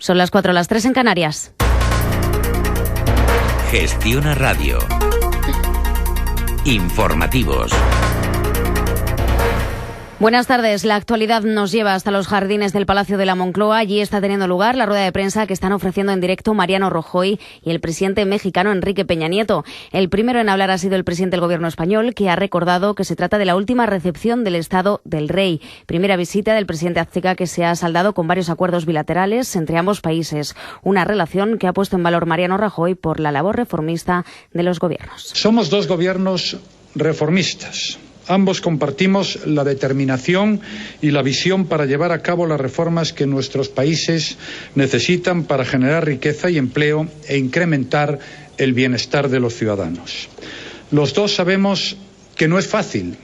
Son las 4, las 3 en Canarias. Gestiona Radio. Informativos. Buenas tardes. La actualidad nos lleva hasta los jardines del Palacio de la Moncloa. Allí está teniendo lugar la rueda de prensa que están ofreciendo en directo Mariano Rajoy y el presidente mexicano Enrique Peña Nieto. El primero en hablar ha sido el presidente del Gobierno español, que ha recordado que se trata de la última recepción del Estado del Rey. Primera visita del presidente azteca que se ha saldado con varios acuerdos bilaterales entre ambos países. Una relación que ha puesto en valor Mariano Rajoy por la labor reformista de los gobiernos. Somos dos gobiernos reformistas. Ambos compartimos la determinación y la visión para llevar a cabo las reformas que nuestros países necesitan para generar riqueza y empleo e incrementar el bienestar de los ciudadanos. Los dos sabemos que no es fácil,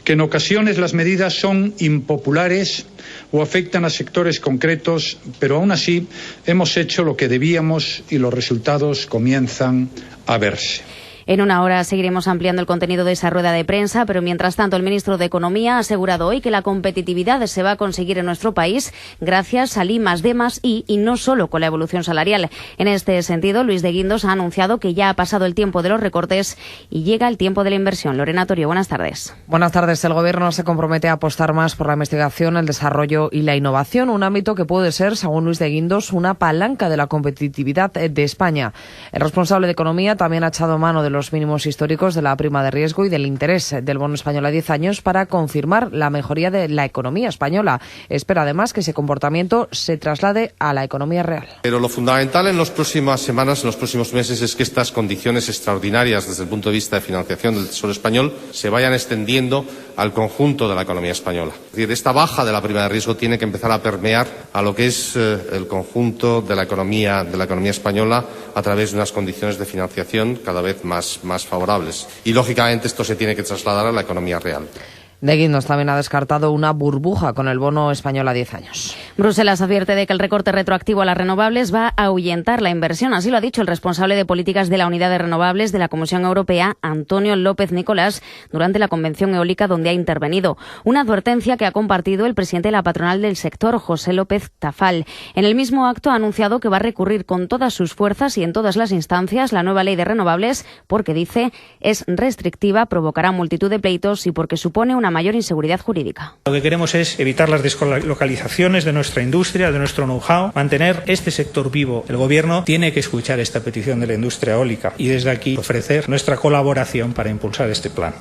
que en ocasiones las medidas son impopulares o afectan a sectores concretos, pero aún así hemos hecho lo que debíamos y los resultados comienzan a verse. En una hora seguiremos ampliando el contenido de esa rueda de prensa, pero mientras tanto el ministro de Economía ha asegurado hoy que la competitividad se va a conseguir en nuestro país gracias al I+D+I y no solo con la evolución salarial. En este sentido, Luis de Guindos ha anunciado que ya ha pasado el tiempo de los recortes y llega el tiempo de la inversión. Lorena Torio, buenas tardes. Buenas tardes. El Gobierno se compromete a apostar más por la investigación, el desarrollo y la innovación, un ámbito que puede ser, según Luis de Guindos, una palanca de la competitividad de España. El responsable de Economía también ha echado mano de los mínimos históricos de la prima de riesgo y del interés del bono español a 10 años para confirmar la mejoría de la economía española. Espera además que ese comportamiento se traslade a la economía real. Pero lo fundamental en las próximas semanas, en los próximos meses, es que estas condiciones extraordinarias desde el punto de vista de financiación del Tesoro español se vayan extendiendo al conjunto de la economía española. Es decir, esta baja de la prima de riesgo tiene que empezar a permear a lo que es el conjunto de la economía española a través de unas condiciones de financiación cada vez más favorables. Y, lógicamente, esto se tiene que trasladar a la economía real. De Guindos también ha descartado una burbuja con el bono español a 10 años. Bruselas advierte de que el recorte retroactivo a las renovables va a ahuyentar la inversión. Así lo ha dicho el responsable de políticas de la Unidad de Renovables de la Comisión Europea, Antonio López Nicolás, durante la convención eólica donde ha intervenido. Una advertencia que ha compartido el presidente de la patronal del sector, José López Tafal. En el mismo acto ha anunciado que va a recurrir con todas sus fuerzas y en todas las instancias la nueva ley de renovables porque, dice, es restrictiva, provocará multitud de pleitos y porque supone una mayor inseguridad jurídica. Lo que queremos es evitar las deslocalizaciones de nuestra industria, de nuestro know-how, mantener este sector vivo. El Gobierno tiene que escuchar esta petición de la industria eólica y desde aquí ofrecer nuestra colaboración para impulsar este plan.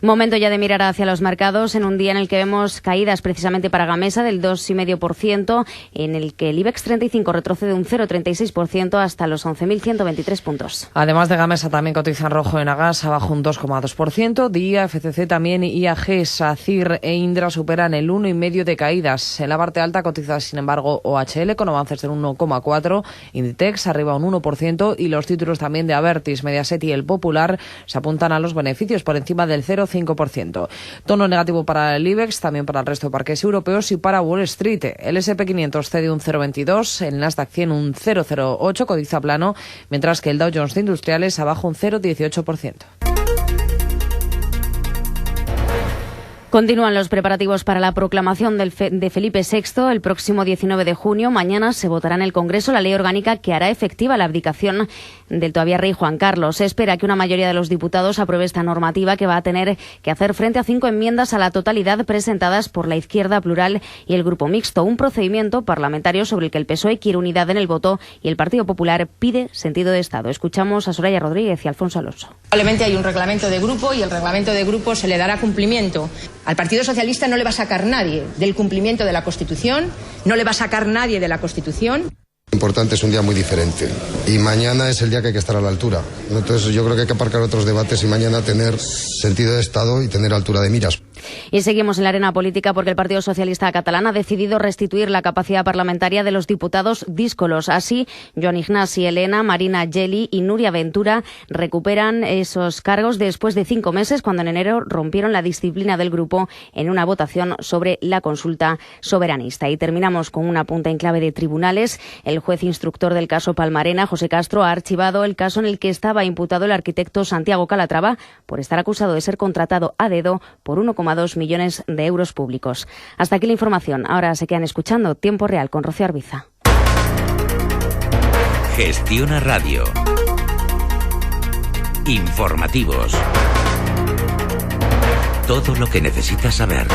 Momento ya de mirar hacia los mercados en un día en el que vemos caídas precisamente para Gamesa del 2,5%, en el que el IBEX 35 retrocede un 0,36% hasta los 11.123 puntos. Además de Gamesa también cotiza en rojo en Agas, abajo un 2,2%, Día, FCC también, IAG, SACIR e Indra superan el 1,5% de caídas. En la parte alta cotiza sin embargo OHL con avances del 1,4%, Inditex arriba un 1% y los títulos también de Abertis, Mediaset y El Popular se apuntan a los beneficios por encima del 0,5%. Tono negativo para el IBEX, también para el resto de parques europeos y para Wall Street. El S&P 500 cede un 0,22, el Nasdaq 100 un 0,08, cotiza plano, mientras que el Dow Jones de Industriales abajo un 0,18%. Continúan los preparativos para la proclamación de Felipe VI el próximo 19 de junio. Mañana se votará en el Congreso la ley orgánica que hará efectiva la abdicación del todavía rey Juan Carlos. Se espera que una mayoría de los diputados apruebe esta normativa que va a tener que hacer frente a 5 enmiendas a la totalidad presentadas por la Izquierda Plural y el Grupo Mixto. Un procedimiento parlamentario sobre el que el PSOE quiere unidad en el voto y el Partido Popular pide sentido de Estado. Escuchamos a Soraya Rodríguez y Alfonso Alonso. Probablemente hay un reglamento de grupo y el reglamento de grupo se le dará cumplimiento. Al Partido Socialista no le va a sacar nadie del cumplimiento de la Constitución, no le va a sacar nadie de la Constitución. Importante, es un día muy diferente y mañana es el día que hay que estar a la altura. Entonces yo creo que hay que aparcar otros debates y mañana tener sentido de Estado y tener altura de miras. Y seguimos en la arena política porque el Partido Socialista catalán ha decidido restituir la capacidad parlamentaria de los diputados díscolos. Así, Joan Ignasi Elena, Marina Geli y Núria Ventura recuperan esos cargos después de 5 meses, cuando en enero rompieron la disciplina del grupo en una votación sobre la consulta soberanista. Y terminamos con una punta en clave de tribunales. El juez instructor del caso Palmarena, José Castro, ha archivado el caso en el que estaba imputado el arquitecto Santiago Calatrava por estar acusado de ser contratado a dedo por 1,2 millones de euros públicos. Hasta aquí la información. Ahora se quedan escuchando Tiempo Real con Rocío Arbiza. Gestiona Radio. Informativos. Todo lo que necesitas saber.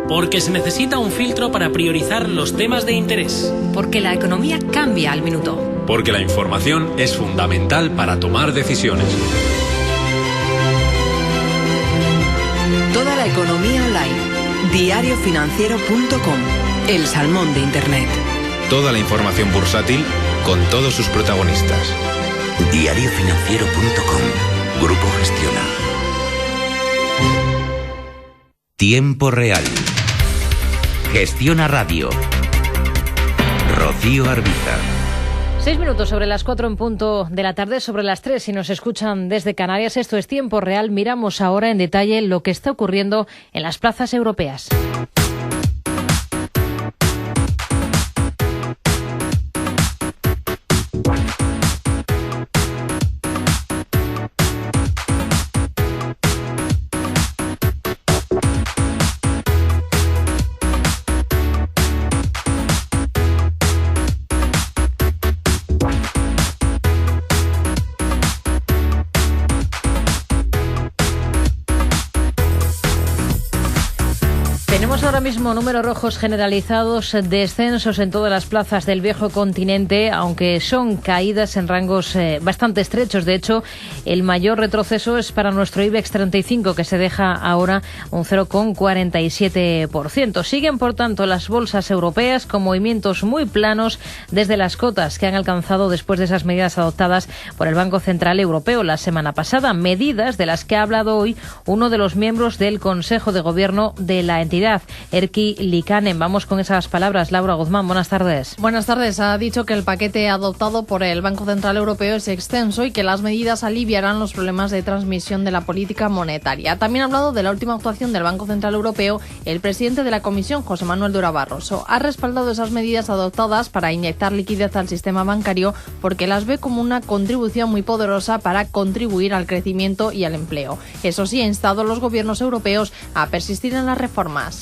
Porque se necesita un filtro para priorizar los temas de interés. Porque la economía cambia al minuto. Porque la información es fundamental para tomar decisiones. Toda la economía online. Diariofinanciero.com. El salmón de Internet. Toda la información bursátil con todos sus protagonistas. Diariofinanciero.com. Grupo Gestiona. Tiempo real. Gestiona Radio. Rocío Arbiza. 6 minutos sobre las 4 en punto de la tarde, sobre las 3 si nos escuchan desde Canarias. Esto es Tiempo Real. Miramos ahora en detalle lo que está ocurriendo en las plazas europeas. Tenemos ahora mismo números rojos generalizados, descensos en todas las plazas del viejo continente, aunque son caídas en rangos bastante estrechos. De hecho, el mayor retroceso es para nuestro IBEX 35, que se deja ahora un 0,47%. Siguen, por tanto, las bolsas europeas con movimientos muy planos desde las cotas que han alcanzado después de esas medidas adoptadas por el Banco Central Europeo la semana pasada. Medidas de las que ha hablado hoy uno de los miembros del Consejo de Gobierno de la entidad, Erkki Liikanen. Vamos con esas palabras. Laura Guzmán, buenas tardes. Buenas tardes. Ha dicho que el paquete adoptado por el Banco Central Europeo es extenso y que las medidas aliviarán los problemas de transmisión de la política monetaria. También ha hablado de la última actuación del Banco Central Europeo. El presidente de la Comisión, José Manuel Durão Barroso, ha respaldado esas medidas adoptadas para inyectar liquidez al sistema bancario porque las ve como una contribución muy poderosa para contribuir al crecimiento y al empleo. Eso sí, ha instado a los gobiernos europeos a persistir en las reformas.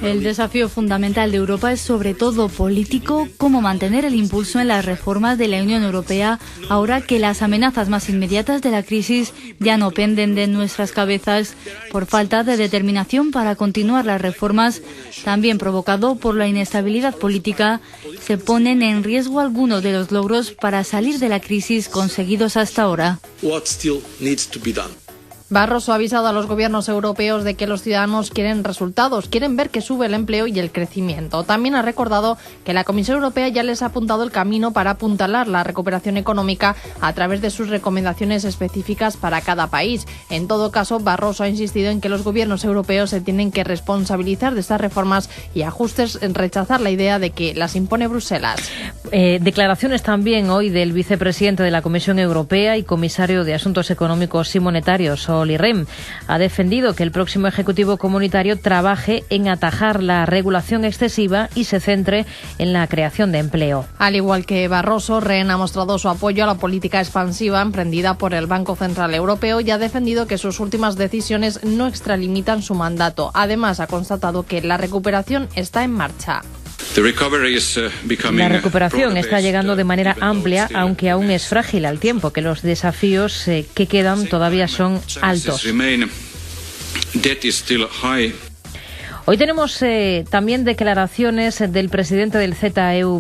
El desafío fundamental de Europa es sobre todo político, cómo mantener el impulso en las reformas de la Unión Europea ahora que las amenazas más inmediatas de la crisis ya no penden de nuestras cabezas por falta de determinación para continuar las reformas, también provocado por la inestabilidad política. Se ponen en riesgo algunos de los logros para salir de la crisis conseguidos hasta ahora. Barroso ha avisado a los gobiernos europeos de que los ciudadanos quieren resultados, quieren ver que sube el empleo y el crecimiento. También ha recordado que la Comisión Europea ya les ha apuntado el camino para apuntalar la recuperación económica a través de sus recomendaciones específicas para cada país. En todo caso, Barroso ha insistido en que los gobiernos europeos se tienen que responsabilizar de estas reformas y ajustes, en rechazar la idea de que las impone Bruselas. Declaraciones también hoy del vicepresidente de la Comisión Europea y comisario de Asuntos Económicos y Monetarios, Olli Rehn. Ha defendido que el próximo Ejecutivo Comunitario trabaje en atajar la regulación excesiva y se centre en la creación de empleo. Al igual que Barroso, Rehn ha mostrado su apoyo a la política expansiva emprendida por el Banco Central Europeo y ha defendido que sus últimas decisiones no extralimitan su mandato. Además, ha constatado que la recuperación está en marcha. La recuperación está llegando de manera amplia, aunque aún es frágil al tiempo que los desafíos que quedan todavía son altos. Hoy tenemos también declaraciones del presidente del ZEW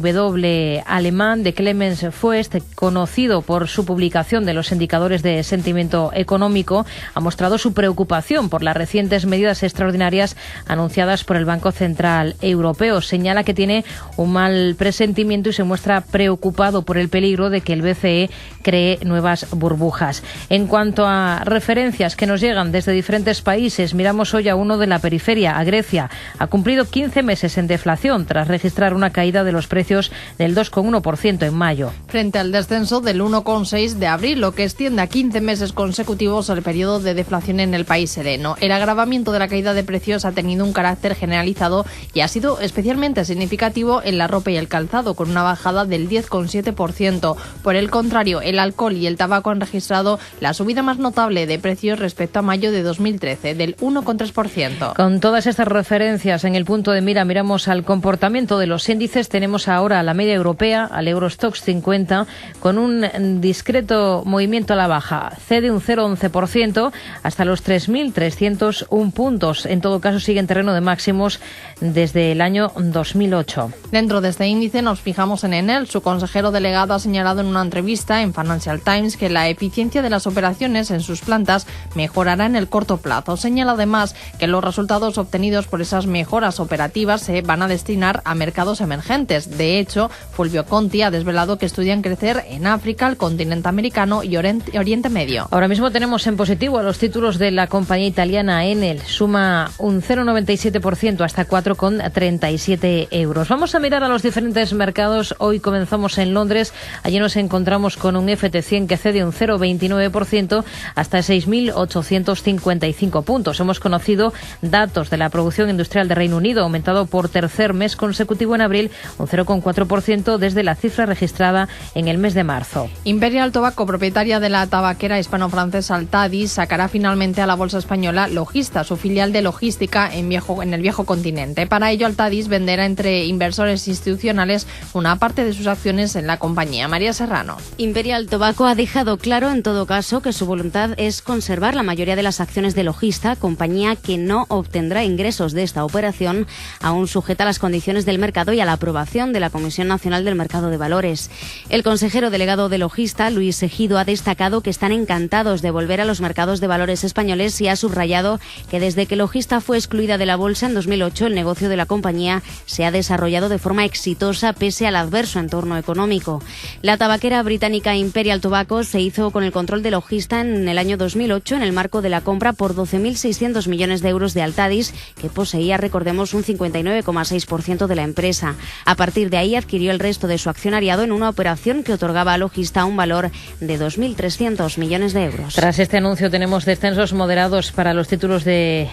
alemán, de Clemens Fuest, conocido por su publicación de los indicadores de sentimiento económico. Ha mostrado su preocupación por las recientes medidas extraordinarias anunciadas por el Banco Central Europeo. Señala que tiene un mal presentimiento y se muestra preocupado por el peligro de que el BCE cree nuevas burbujas. En cuanto a referencias que nos llegan desde diferentes países, miramos hoy a uno de la periferia, a Grecia. Ha cumplido 15 meses en deflación tras registrar una caída de los precios del 2,1% en mayo. Frente al descenso del 1,6% de abril, lo que extiende a 15 meses consecutivos el periodo de deflación en el país sereno. El agravamiento de la caída de precios ha tenido un carácter generalizado y ha sido especialmente significativo en la ropa y el calzado, con una bajada del 10,7%. Por el contrario, el alcohol y el tabaco han registrado la subida más notable de precios respecto a mayo de 2013, del 1,3%. Con todas estas referencias en el punto de mira, miramos al comportamiento de los índices. Tenemos ahora a la media europea, al Eurostoxx 50, con un discreto movimiento a la baja. Cede un 0,11% hasta los 3.301 puntos. En todo caso, sigue en terreno de máximos desde el año 2008. Dentro de este índice nos fijamos en Enel. Su consejero delegado ha señalado en una entrevista en Financial Times que la eficiencia de las operaciones en sus plantas mejorará en el corto plazo. Señala además que los resultados obtenidos por esas mejoras operativas se van a destinar a mercados emergentes. De hecho, Fulvio Conti ha desvelado que estudian crecer en África, el continente americano y Oriente Medio. Ahora mismo tenemos en positivo a los títulos de la compañía italiana Enel. Suma un 0,97% hasta 4,37 euros. Vamos a mirar a los diferentes mercados. Hoy comenzamos en Londres. Allí nos encontramos con un FT100 que cede un 0,29% hasta 6.855 puntos. Hemos conocido datos de la producción industrial de Reino Unido, aumentado por tercer mes consecutivo en abril, un 0,4% desde la cifra registrada en el mes de marzo. Imperial Tobacco, propietaria de la tabaquera hispano-francesa Altadis, sacará finalmente a la bolsa española Logista, su filial de logística en el viejo continente. Para ello, Altadis venderá entre inversores institucionales una parte de sus acciones en la compañía. María Serrano. Imperial Tobacco ha dejado claro, en todo caso, que su voluntad es conservar la mayoría de las acciones de Logista, compañía que no obtendrá ingresos de esta operación, aún sujeta a las condiciones del mercado y a la aprobación de la Comisión Nacional del Mercado de Valores. El consejero delegado de Logista, Luis Ejido, ha destacado que están encantados de volver a los mercados de valores españoles y ha subrayado que desde que Logista fue excluida de la bolsa en 2008, el negocio de la compañía se ha desarrollado de forma exitosa pese al adverso entorno económico. La tabaquera británica Imperial Tobacco se hizo con el control de Logista en el año 2008 en el marco de la compra por 12.600 millones de euros de Altadis, que poseía, recordemos, un 59,6% de la empresa. A partir de ahí adquirió el resto de su accionariado en una operación que otorgaba a Logista un valor de 2.300 millones de euros. Tras este anuncio tenemos descensos moderados para los títulos de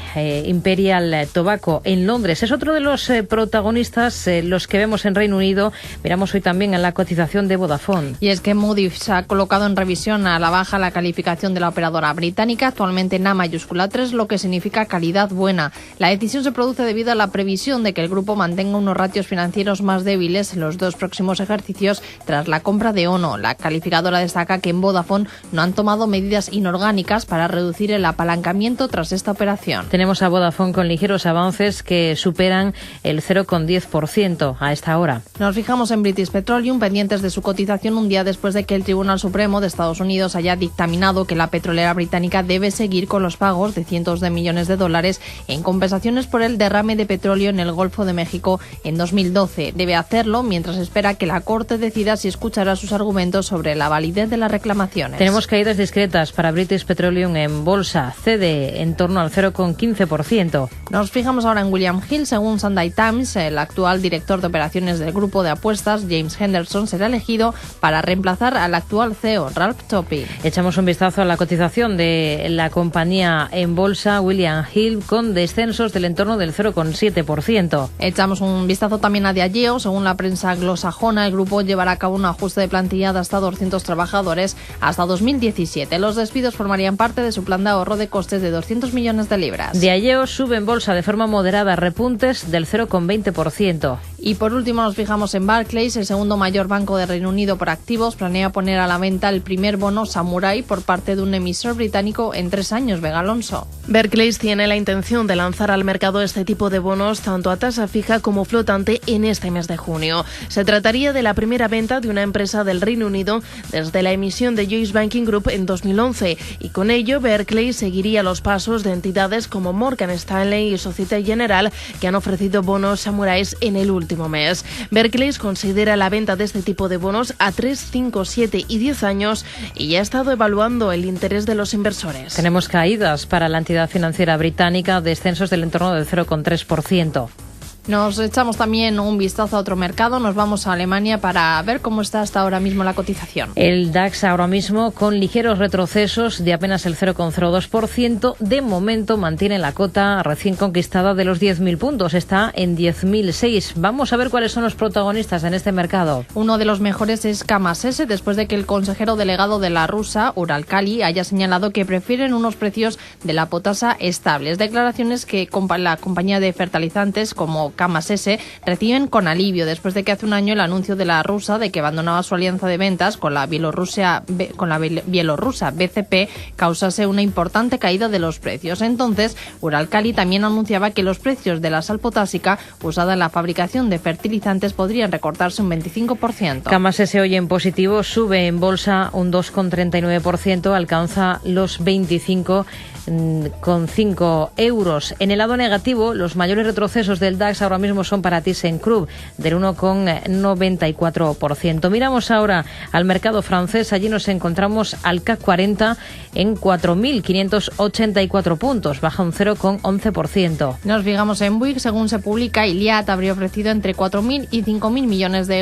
Imperial Tobacco en Londres. Es otro de los protagonistas, los que vemos en Reino Unido. Miramos hoy también en la cotización de Vodafone. Y es que Moody's ha colocado en revisión a la baja la calificación de la operadora británica, actualmente en A-3, lo que significa calidad buena. La decisión se produce debido a la previsión de que el grupo mantenga unos ratios financieros más débiles en los dos próximos ejercicios tras la compra de Ono. La calificadora destaca que en Vodafone no han tomado medidas inorgánicas para reducir el apalancamiento tras esta operación. Tenemos a Vodafone con ligeros avances que superan el 0,10% a esta hora. Nos fijamos en British Petroleum, pendientes de su cotización un día después de que el Tribunal Supremo de Estados Unidos haya dictaminado que la petrolera británica debe seguir con los pagos de cientos de millones de dólares en compensaciones por el derrame de petróleo en el Golfo de México en 2012. Debe hacerlo mientras espera que la Corte decida si escuchará sus argumentos sobre la validez de las reclamaciones. Tenemos caídas discretas para British Petroleum en bolsa. Cede en torno al 0,15%. Nos fijamos ahora en William Hill. Según Sunday Times, el actual director de operaciones del grupo de apuestas, James Henderson, será elegido para reemplazar al actual CEO, Ralph Toppy. Echamos un vistazo a la cotización de la compañía en bolsa, William Hill, con descensos del entorno del 0,7%. Echamos un vistazo también a Diageo. Según la prensa anglosajona, el grupo llevará a cabo un ajuste de plantilla de hasta 200 trabajadores hasta 2017. Los despidos formarían parte de su plan de ahorro de costes de 200 millones de libras. Diageo sube en bolsa de forma moderada, repuntes del 0,20%. Y por último nos fijamos en Barclays, el segundo mayor banco de Reino Unido por activos, planea poner a la venta el primer bono Samurai por parte de un emisor británico en 3 años. Vega Alonso. Barclays tiene la intención de lanzar al mercado este tipo de bonos tanto a tasa fija como flotante en este mes de junio. Se trataría de la primera venta de una empresa del Reino Unido desde la emisión de Lloyds Banking Group en 2011 y con ello Barclays seguiría los pasos de entidades como Morgan Stanley y Societe Generale que han ofrecido bonos Samurais en el último mes. Barclays considera la venta de este tipo de bonos a 3, 5, 7 y 10 años y ya ha estado evaluando el interés de los inversores. Tenemos caídas para la entidad financiera británica, descensos del entorno del 0,3%. Nos echamos también un vistazo a otro mercado, nos vamos a Alemania para ver cómo está hasta ahora mismo la cotización. El DAX ahora mismo con ligeros retrocesos de apenas el 0,02%. De momento mantiene la cota recién conquistada de los 10.000 puntos, está en 10.006. Vamos a ver cuáles son los protagonistas en este mercado. Uno de los mejores es KMS, después de que el consejero delegado de la rusa, Uralkali, haya señalado que prefieren unos precios de la potasa estables. Declaraciones que la compañía de fertilizantes como KMS reciben con alivio después de que hace un año el anuncio de la rusa de que abandonaba su alianza de ventas con la bielorrusa BCP causase una importante caída de los precios. Entonces, Uralkali también anunciaba que los precios de la sal potásica usada en la fabricación de fertilizantes podrían recortarse un 25%. KMS hoy en positivo, sube en bolsa un 2,39%, alcanza los 25,5 euros. En el lado negativo, los mayores retrocesos del DAX ahora mismo son para ThyssenKrupp, del 1,94%. Miramos ahora al mercado francés. Allí nos encontramos al CAC 40 en 4.584 puntos, baja un 0,11%. Nos fijamos en Bouygues. Según se publica, Iliad habría ofrecido entre 4.000 y 5.000 millones de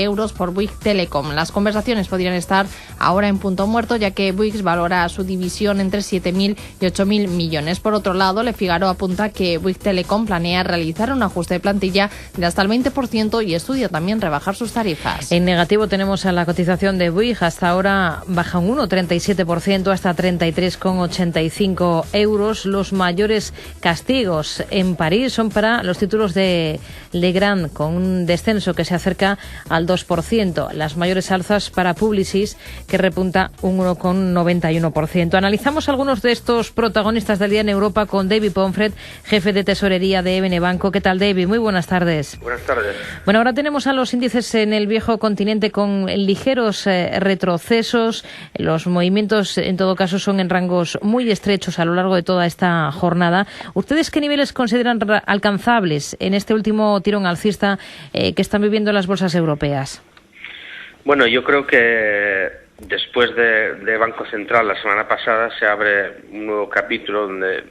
euros por Bouygues Telecom. Las conversaciones podrían estar ahora en punto muerto, ya que Bouygues valora su división entre 7.000 y 8.000 millones. Por otro lado, Le Figaro apunta que Bouygues Telecom planea realizar un ajuste de plantilla de hasta el 20% y estudia también rebajar sus tarifas. En negativo tenemos a la cotización de Bouygues. Hasta ahora baja un 1,37% hasta 33,85 euros. Los mayores castigos en París son para los títulos de Legrand, con un descenso que se acerca al 2%. Las mayores alzas para Publicis, que repunta un 1,91%. Analizamos algunos de estos protagonistas del día en Europa con David Pomfret, jefe de tesorería de EBN Banco. ¿Qué tal, David? Muy buenas tardes. Buenas tardes. Bueno, ahora tenemos a los índices en el viejo continente con ligeros retrocesos. Los movimientos, en todo caso, son en rangos muy estrechos a lo largo de toda esta jornada. ¿Ustedes qué niveles consideran alcanzables en este último tirón alcista que están viviendo las bolsas europeas? Bueno, yo creo que después de Banco Central la semana pasada se abre un nuevo capítulo donde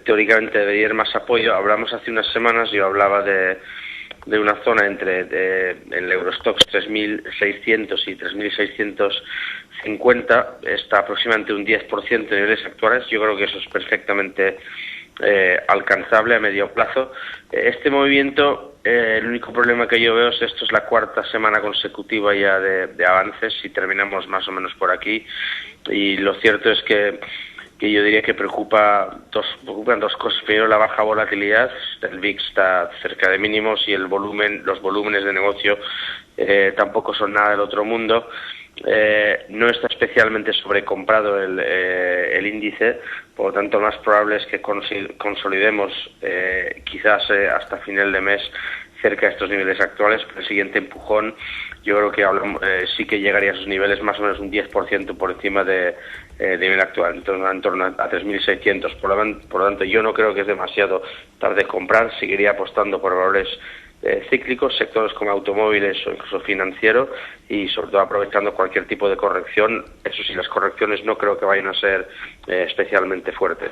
teóricamente debería haber más apoyo. Hablamos hace unas semanas, yo hablaba de una zona entre en el Eurostoxx 3.600 y 3.650, está aproximadamente un 10% de niveles actuales. Yo creo que eso es perfectamente alcanzable a medio plazo. Este movimiento, el único problema que yo veo es esto es la cuarta semana consecutiva ya de avances y terminamos más o menos por aquí, y lo cierto es que yo diría que preocupan dos cosas. Primero, la baja volatilidad. El VIX está cerca de mínimos y los volúmenes de negocio tampoco son nada del otro mundo. No está especialmente sobrecomprado el índice, por lo tanto lo más probable es que consolidemos quizás hasta final de mes cerca de estos niveles actuales, pero el siguiente empujón yo creo que sí que llegaría a esos niveles más o menos un 10% por encima de nivel actual, en torno a 3.600. Por lo tanto, yo no creo que es demasiado tarde comprar, seguiría apostando por valores cíclicos, sectores como automóviles o incluso financiero, y sobre todo aprovechando cualquier tipo de corrección. Eso sí, las correcciones no creo que vayan a ser especialmente fuertes.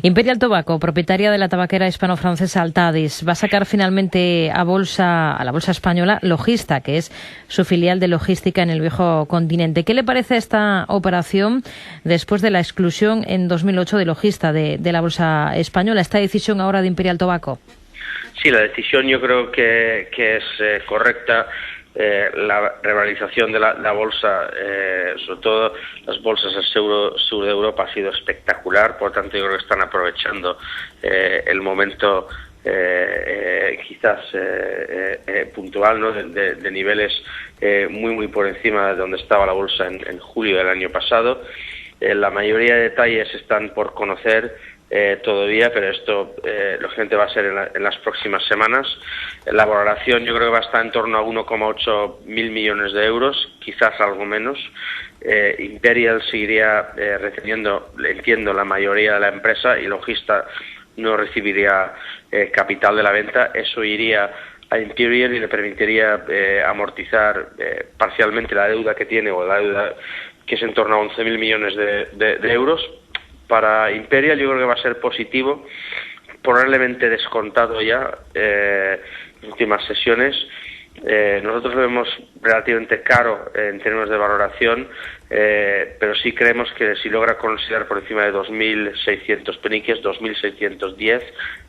Imperial Tobacco, propietaria de la tabaquera hispano-francesa Altadis, va a sacar finalmente a la bolsa española Logista, que es su filial de logística en el viejo continente. ¿Qué le parece esta operación después de la exclusión en 2008 de Logista de la bolsa española? ¿Esta decisión ahora de Imperial Tobacco? Sí, la decisión yo creo que es correcta. La revalorización de la bolsa, sobre todo las bolsas del sur de Europa, ha sido espectacular. Por lo tanto, yo creo que están aprovechando el momento quizás puntual, ¿no? de niveles muy por encima de donde estaba la bolsa en julio del año pasado. La mayoría de detalles están por conocer todavía, pero esto lógicamente va a ser en las próximas semanas. La valoración yo creo que va a estar en torno a 1,8 mil millones de euros, quizás algo menos. Imperial seguiría recibiendo, entiendo, la mayoría de la empresa, y Logista no recibiría capital de la venta. Eso iría a Imperial y le permitiría amortizar parcialmente la deuda que tiene, o la deuda que es en torno a 11.000 millones de euros. Para Imperial yo creo que va a ser positivo, probablemente descontado ya en las últimas sesiones. Nosotros lo vemos relativamente caro en términos de valoración, pero sí creemos que si logra considerar por encima de 2.600 peniques, 2.610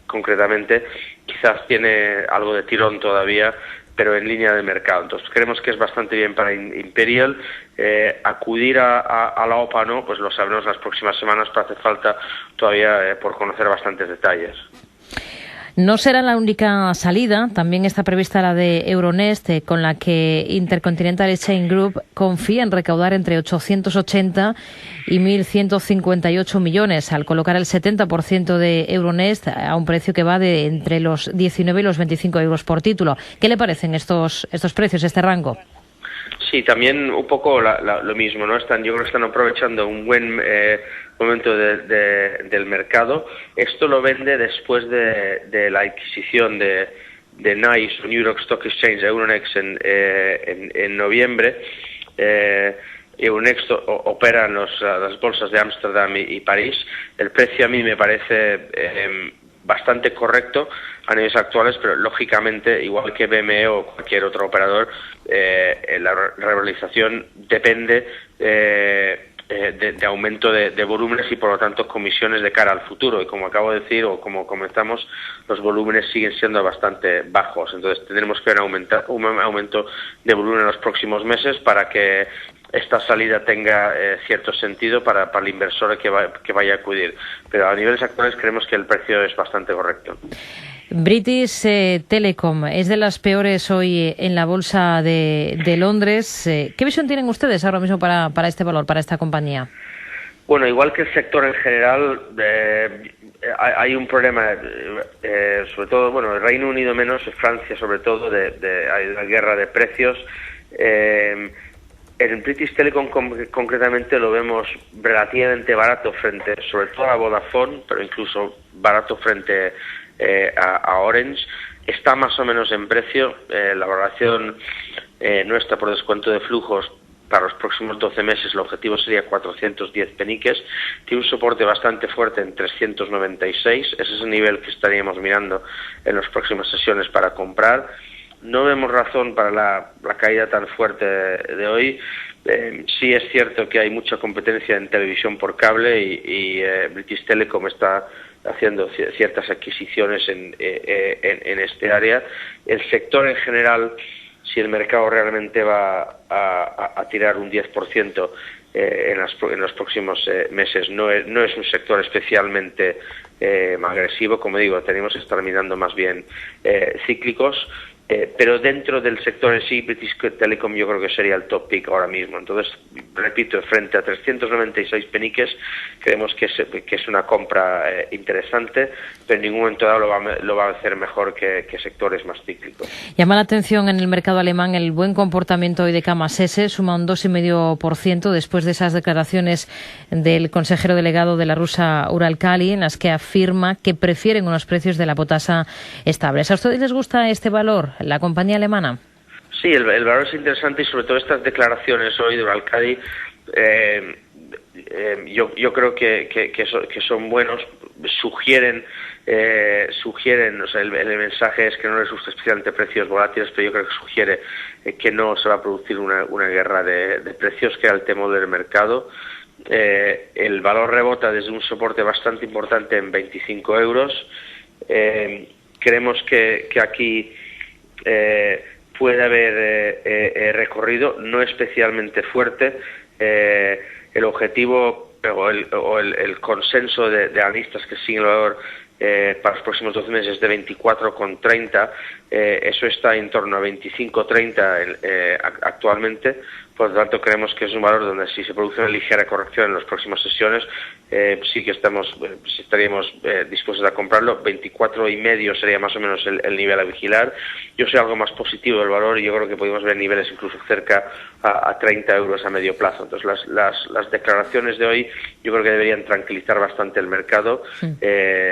concretamente, quizás tiene algo de tirón todavía, pero en línea de mercado. Entonces creemos que es bastante bien para Imperial. Acudir a la OPA no, pues lo sabremos las próximas semanas, pero hace falta todavía por conocer bastantes detalles. No será la única salida, también está prevista la de Euronest, con la que Intercontinental Exchange Group confía en recaudar entre 880 y 1.158 millones, al colocar el 70% de Euronest a un precio que va de entre los 19 y los 25 euros por título. ¿Qué le parecen estos precios, este rango? Sí, también un poco lo mismo, ¿no? Yo creo que están aprovechando un buen momento del mercado. Esto lo vende después de la adquisición de NYSE, New York Stock Exchange, Euronext en noviembre. Euronext opera en las bolsas de Ámsterdam y París. El precio a mí me parece bastante correcto a niveles actuales, pero lógicamente, igual que BME o cualquier otro operador, la revalorización depende de aumento de volúmenes y por lo tanto comisiones de cara al futuro, y como acabo de decir o como comentamos, los volúmenes siguen siendo bastante bajos, entonces tendremos que ver un aumento de volumen en los próximos meses para que esta salida tenga cierto sentido para el inversor que vaya a acudir, pero a niveles actuales creemos que el precio es bastante correcto. British Telecom es de las peores hoy en la bolsa de Londres. ¿Qué visión tienen ustedes ahora mismo para este valor, para esta compañía? Bueno, igual que el sector en general, hay un problema, sobre todo, bueno, el Reino Unido menos, Francia sobre todo, hay una guerra de precios. En British Telecom concretamente lo vemos relativamente barato frente, sobre todo a Vodafone, pero incluso barato frente a Orange. Está más o menos en precio. La valoración nuestra por descuento de flujos para los próximos 12 meses, el objetivo sería 410 peniques. Tiene un soporte bastante fuerte en 396. Ese es el nivel que estaríamos mirando en las próximas sesiones para comprar. No vemos razón para la caída tan fuerte de hoy. Sí es cierto que hay mucha competencia en televisión por cable y British Telecom está haciendo ciertas adquisiciones en este área. El sector en general, si el mercado realmente va a tirar un 10% en los próximos meses, no es un sector especialmente agresivo. Como digo, tenemos que estar mirando más bien cíclicos. Pero dentro del sector en sí, British Telecom yo creo que sería el top pick ahora mismo. Entonces, repito, frente a 396 peniques, creemos que es una compra interesante, pero en ningún momento dado lo va a hacer mejor que sectores más cíclicos. Llama la atención en el mercado alemán el buen comportamiento hoy de Kamas S, suma un 2,5% después de esas declaraciones del consejero delegado de la rusa Uralkali, en las que afirma que prefieren unos precios de la potasa estables. ¿A ustedes les gusta este valor, la compañía alemana? Sí, el valor es interesante y sobre todo estas declaraciones hoy de Uralkali yo creo que son buenos, sugieren, o sea, el mensaje es que no les gusta especialmente precios volátiles, pero yo creo que sugiere que no se va a producir una guerra de precios, que era el temor del mercado. El valor rebota desde un soporte bastante importante en 25 euros. Creemos que aquí puede haber recorrido, no especialmente fuerte. El objetivo o el consenso de analistas que siguen el valor para los próximos 12 meses es de 24,30. Eso está en torno a 25,30 actualmente. Por lo tanto, creemos que es un valor donde si se produce una ligera corrección en las próximas sesiones, sí que estaríamos dispuestos a comprarlo. 24,5 sería más o menos el nivel a vigilar. Yo soy algo más positivo del valor y yo creo que podemos ver niveles incluso cerca a 30 euros a medio plazo. Entonces, las declaraciones de hoy yo creo que deberían tranquilizar bastante el mercado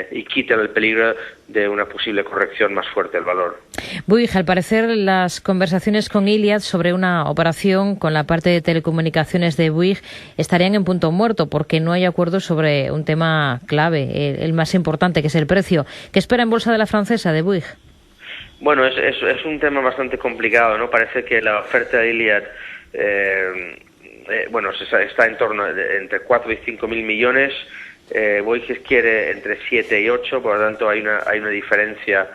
y quitar el peligro de una posible corrección más fuerte del valor. Buig, al parecer las conversaciones con Iliad sobre una operación con la parte de telecomunicaciones de Bouygues estarían en punto muerto porque no hay acuerdo sobre un tema clave, el más importante, que es el precio. ¿Qué espera en bolsa de la francesa, de Bouygues? Bueno, es un tema bastante complicado, ¿no? Parece que la oferta de Iliad está en torno entre 4 y 5 mil millones. Bouygues quiere entre 7 y 8, por lo tanto hay una diferencia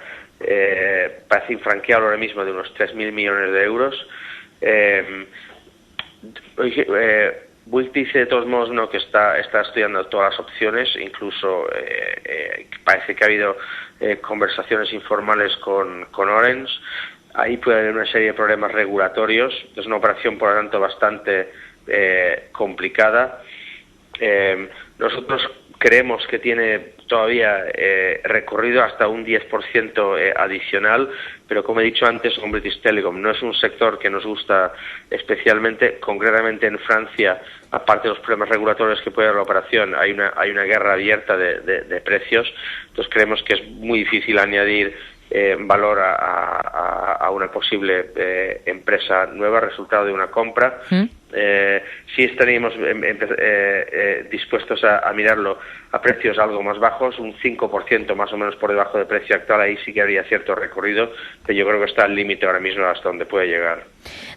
parece infranqueable ahora mismo de unos 3.000 millones de euros. Bouygues dice de todos modos que está estudiando todas las opciones, incluso parece que ha habido conversaciones informales con Orange. Ahí puede haber una serie de problemas regulatorios. Es una operación, por lo tanto, bastante complicada. Nosotros creemos que tiene todavía recorrido hasta un 10% adicional, pero como he dicho antes, con British Telecom no es un sector que nos gusta especialmente. Concretamente en Francia, aparte de los problemas regulatorios que puede haber la operación, hay una guerra abierta de precios. Entonces creemos que es muy difícil añadir valor a una posible empresa nueva, resultado de una compra. Sí estaríamos dispuestos a mirarlo a precios algo más bajos, un 5% más o menos por debajo del precio actual. Ahí sí que habría cierto recorrido, pero yo creo que está al límite ahora mismo hasta donde puede llegar.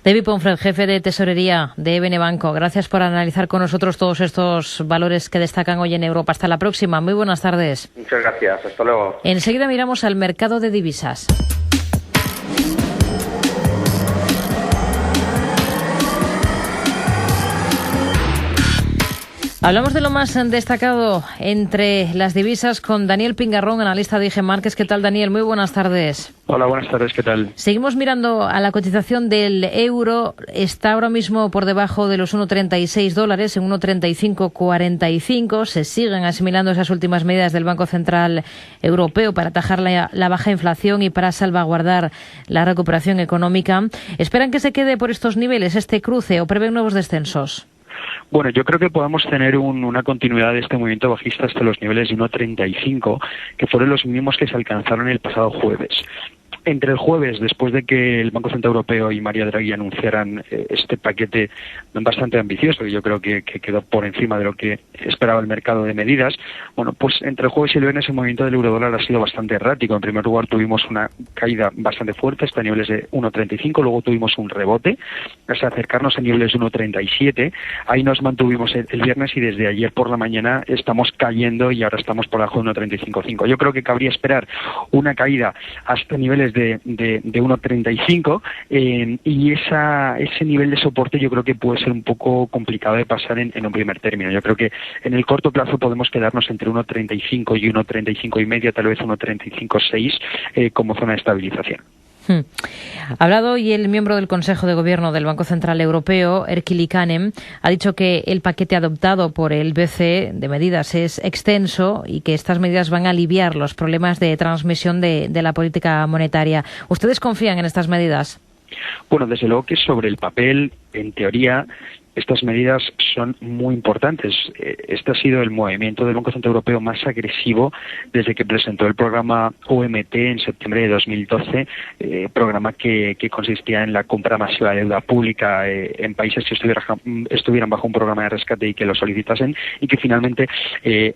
David Ponfred, jefe de tesorería de EBN Banco, gracias por analizar con nosotros todos estos valores que destacan hoy en Europa. Hasta la próxima. Muy buenas tardes. Muchas gracias. Hasta luego. Enseguida miramos al mercado de divisas. Hablamos de lo más destacado entre las divisas con Daniel Pingarrón, analista de IG Márquez. ¿Qué tal, Daniel? Muy buenas tardes. Hola, buenas tardes. ¿Qué tal? Seguimos mirando a la cotización del euro. Está ahora mismo por debajo de los $1,36, en 1,3545. Se siguen asimilando esas últimas medidas del Banco Central Europeo para atajar la baja inflación y para salvaguardar la recuperación económica. ¿Esperan que se quede por estos niveles este cruce o prevén nuevos descensos? Bueno, yo creo que podemos tener una continuidad de este movimiento bajista hasta los niveles de 1,35, que fueron los mismos que se alcanzaron el pasado jueves. Entre el jueves, después de que el Banco Central Europeo y Mario Draghi anunciaran este paquete bastante ambicioso, que yo creo que quedó por encima de lo que esperaba el mercado de medidas, bueno, pues entre el jueves y el viernes el movimiento del eurodólar ha sido bastante errático. En primer lugar tuvimos una caída bastante fuerte hasta niveles de 1,35, luego tuvimos un rebote hasta acercarnos a niveles de 1,37. Ahí nos mantuvimos el viernes y desde ayer por la mañana estamos cayendo y ahora estamos por debajo de 1,35,5. Yo creo que cabría esperar una caída hasta niveles de 1,35 y ese nivel de soporte yo creo que puede ser un poco complicado de pasar en un primer término. Yo creo que en el corto plazo podemos quedarnos entre 1,35 y 1,35,5, tal vez 1,35,6 como zona de estabilización. Ha hablado hoy el miembro del Consejo de Gobierno del Banco Central Europeo, Erkki Liikanen, ha dicho que el paquete adoptado por el BCE de medidas es extenso y que estas medidas van a aliviar los problemas de transmisión de la política monetaria. ¿Ustedes confían en estas medidas? Bueno, desde luego que sobre el papel, en teoría, estas medidas son muy importantes. Este ha sido el movimiento del Banco Central Europeo más agresivo desde que presentó el programa OMT en septiembre de 2012, programa que consistía en la compra masiva de deuda pública en países que estuvieran bajo un programa de rescate y que lo solicitasen, y que finalmente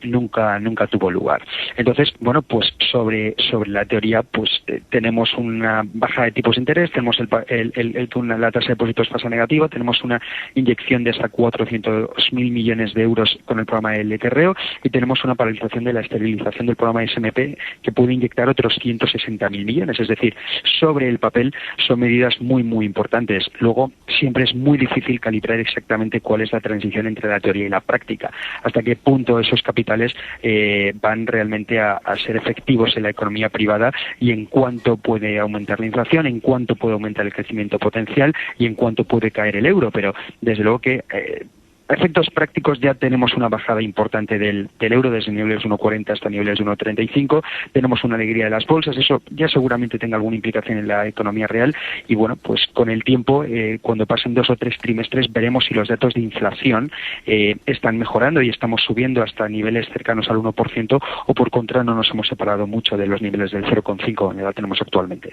nunca tuvo lugar. Entonces, bueno, pues sobre la teoría, pues tenemos una baja de tipos de interés, tenemos la tasa de depósitos tasa negativa, tenemos una inyección de hasta 400.000 millones de euros con el programa del LTRO y tenemos una paralización de la estabilización del programa SMP que puede inyectar otros 160.000 millones. Es decir, sobre el papel son medidas muy, muy importantes. Luego, siempre es muy difícil calibrar exactamente cuál es la transición entre la teoría y la práctica, hasta qué punto esos capitales van realmente a ser efectivos en la economía privada y en cuánto puede aumentar la inflación, en cuánto puede aumentar el crecimiento potencial y en cuánto puede caer el euro. Pero, desde luego que A efectos prácticos ya tenemos una bajada importante del euro desde niveles 1,40 hasta niveles de 1,35. Tenemos una alegría de las bolsas, eso ya seguramente tenga alguna implicación en la economía real. Y bueno, pues con el tiempo, cuando pasen 2 o 3 trimestres, veremos si los datos de inflación están mejorando y estamos subiendo hasta niveles cercanos al 1%, o por contra no nos hemos separado mucho de los niveles del 0,5 donde la tenemos actualmente.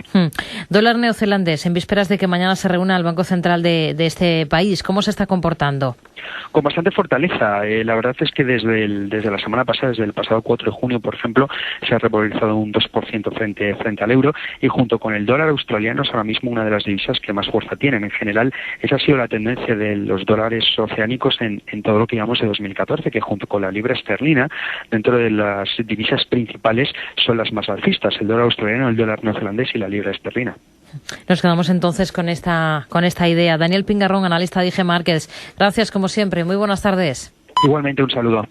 Dólar neozelandés, en vísperas de que mañana se reúna el Banco Central de este país, ¿cómo se está comportando? Con bastante fortaleza. La verdad es que desde la semana pasada, desde el pasado 4 de junio, por ejemplo, se ha revalorizado un 2% frente al euro, y junto con el dólar australiano es ahora mismo una de las divisas que más fuerza tienen. En general, esa ha sido la tendencia de los dólares oceánicos en todo lo que llevamos de 2014, que junto con la libra esterlina, dentro de las divisas principales, son las más alcistas: el dólar australiano, el dólar neozelandés y la libra esterlina. Nos quedamos entonces con esta idea. Daniel Pingarrón, analista de IG Markets. Gracias, como siempre. Muy buenas tardes. Igualmente, un saludo.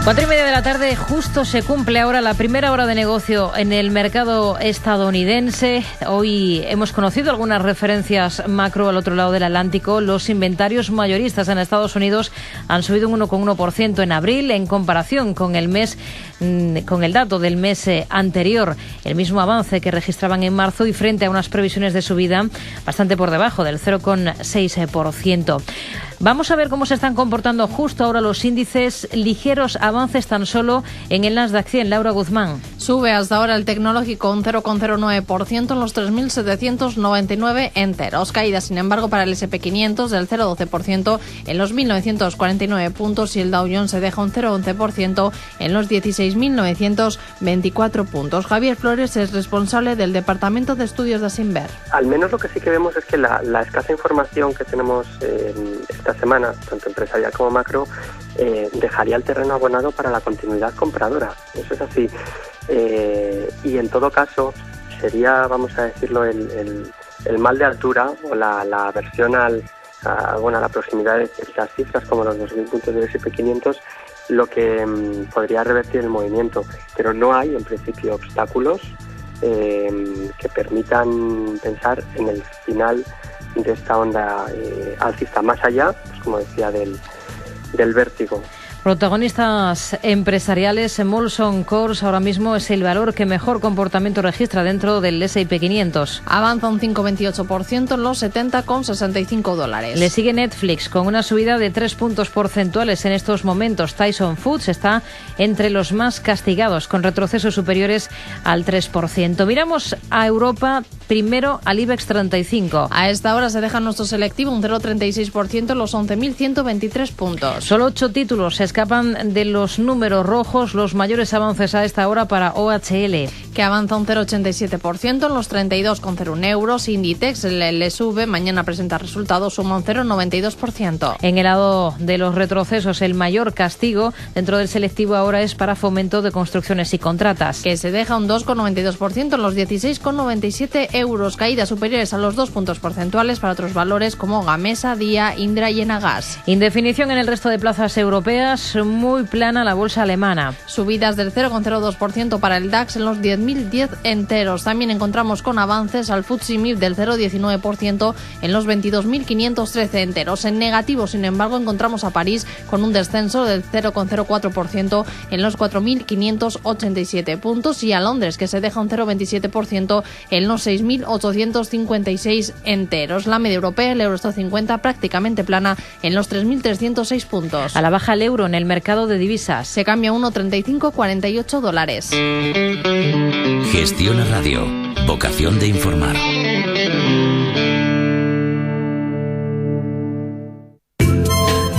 Cuatro y media de la tarde, justo se cumple ahora la primera hora de negocio en el mercado estadounidense. Hoy hemos conocido algunas referencias macro al otro lado del Atlántico. Los inventarios mayoristas en Estados Unidos han subido un 1,1% en abril en comparación con el dato del mes anterior, el mismo avance que registraban en marzo, y frente a unas previsiones de subida bastante por debajo del 0,6%. Vamos a ver cómo se están comportando justo ahora los índices. Ligeros avances tan solo en el Nasdaq 100. Laura Guzmán. Sube hasta ahora el tecnológico un 0,09% en los 3.799 enteros. Caída, sin embargo, para el SP500 del 0,12% en los 1.949 puntos, y el Dow Jones se deja un 0,11% en los 16.924 puntos. Javier Flores es responsable del Departamento de Estudios de Asinver. Al menos lo que sí que vemos es que la escasa información que tenemos esta semana, tanto empresarial como macro, dejaría el terreno abonado para la continuidad compradora. Eso es así. Y en todo caso sería, vamos a decirlo, el mal de altura, o la aversión a la proximidad de estas cifras como los 2.000 puntos del SP500, lo que podría revertir el movimiento. Pero no hay en principio obstáculos que permitan pensar en el final de esta onda alcista, más allá, pues como decía, del vértigo. Protagonistas empresariales, Molson Coors ahora mismo es el valor que mejor comportamiento registra dentro del S&P 500. Avanza un 5,28% en los $70,65. Le sigue Netflix con una subida de 3 puntos porcentuales en estos momentos. Tyson Foods está entre los más castigados, con retrocesos superiores al 3%. Miramos a Europa, primero al IBEX 35. A esta hora se deja nuestro selectivo un 0,36% en los 11.123 puntos. Solo 8 títulos se escapan de los números rojos. Los mayores avances a esta hora para OHL, que avanza un 0,87% en los 32,01 euros. Inditex le sube, mañana presenta resultados, suma un 0,92%. En el lado de los retrocesos, el mayor castigo dentro del selectivo ahora es para Fomento de Construcciones y Contratas, que se deja un 2,92% en los 16,97 euros. Caídas superiores a los 2 puntos porcentuales para otros valores como Gamesa, Día, Indra y Enagas. Indefinición en el resto de plazas europeas. Muy plana la bolsa alemana. Subidas del 0,02% para el DAX en los 10.010 enteros. También encontramos con avances al FTSE MIB del 0,19% en los 22.513 enteros. En negativo, sin embargo, encontramos a París con un descenso del 0,04% en los 4.587 puntos, y a Londres, que se deja un 0,27% en los 6.856 enteros. La media europea, el Eurostoxx 50, prácticamente plana en los 3.306 puntos. A la baja el euro en el mercado de divisas. Se cambia a $1,3548. Gestiona Radio. Vocación de informar.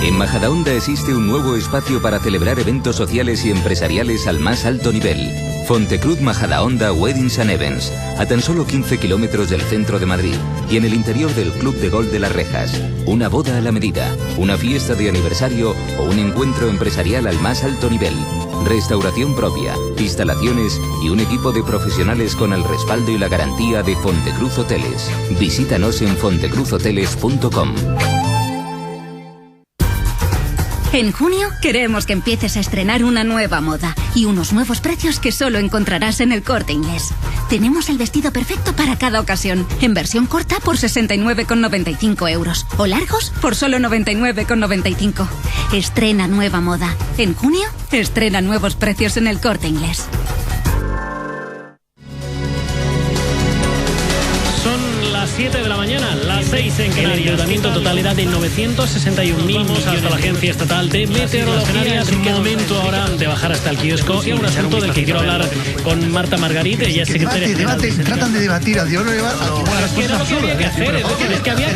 En Majadahonda existe un nuevo espacio para celebrar eventos sociales y empresariales al más alto nivel. Fontecruz Majadahonda Weddings and Events, a tan solo 15 kilómetros del centro de Madrid y en el interior del Club de Golf de Las Rejas. Una boda a la medida, una fiesta de aniversario o un encuentro empresarial al más alto nivel. Restauración propia, instalaciones y un equipo de profesionales con el respaldo y la garantía de Fontecruz Hoteles. Visítanos en fontecruzhoteles.com. En junio queremos que empieces a estrenar una nueva moda y unos nuevos precios que solo encontrarás en El Corte Inglés. Tenemos el vestido perfecto para cada ocasión, en versión corta por 69,95 euros o largos por solo 99,95. Estrena nueva moda. En junio, estrena nuevos precios en El Corte Inglés. Son las 7 de la mañana, las 6 en Canarias. El endeudamiento total era de 961.000 millones. Hasta la Agencia Estatal de Meteorología. Es momento ahora de bajar hasta el kiosco y un asunto del que quiero hablar con Marta Margarit. Ella es secretaria general. Tratan de debatir al diablo. Es que era lo que había que hacer, es que había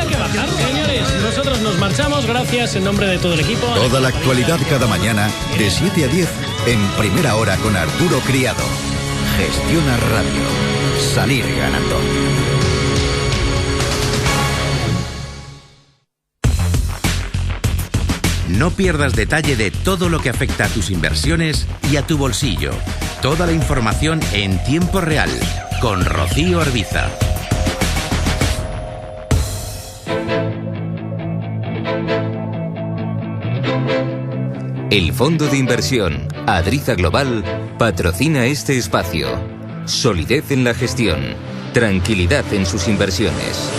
que bajar. Señores, nosotros nos marchamos. Gracias en nombre de todo el equipo. Toda la actualidad cada mañana de 7 a 10 en Primera Hora con Arturo Criado. Gestiona Radio. Salir ganando. No pierdas detalle de todo lo que afecta a tus inversiones y a tu bolsillo. Toda la información en tiempo real con Rocío Arbiza. El fondo de inversión Adriza Global patrocina este espacio. Solidez en la gestión, tranquilidad en sus inversiones.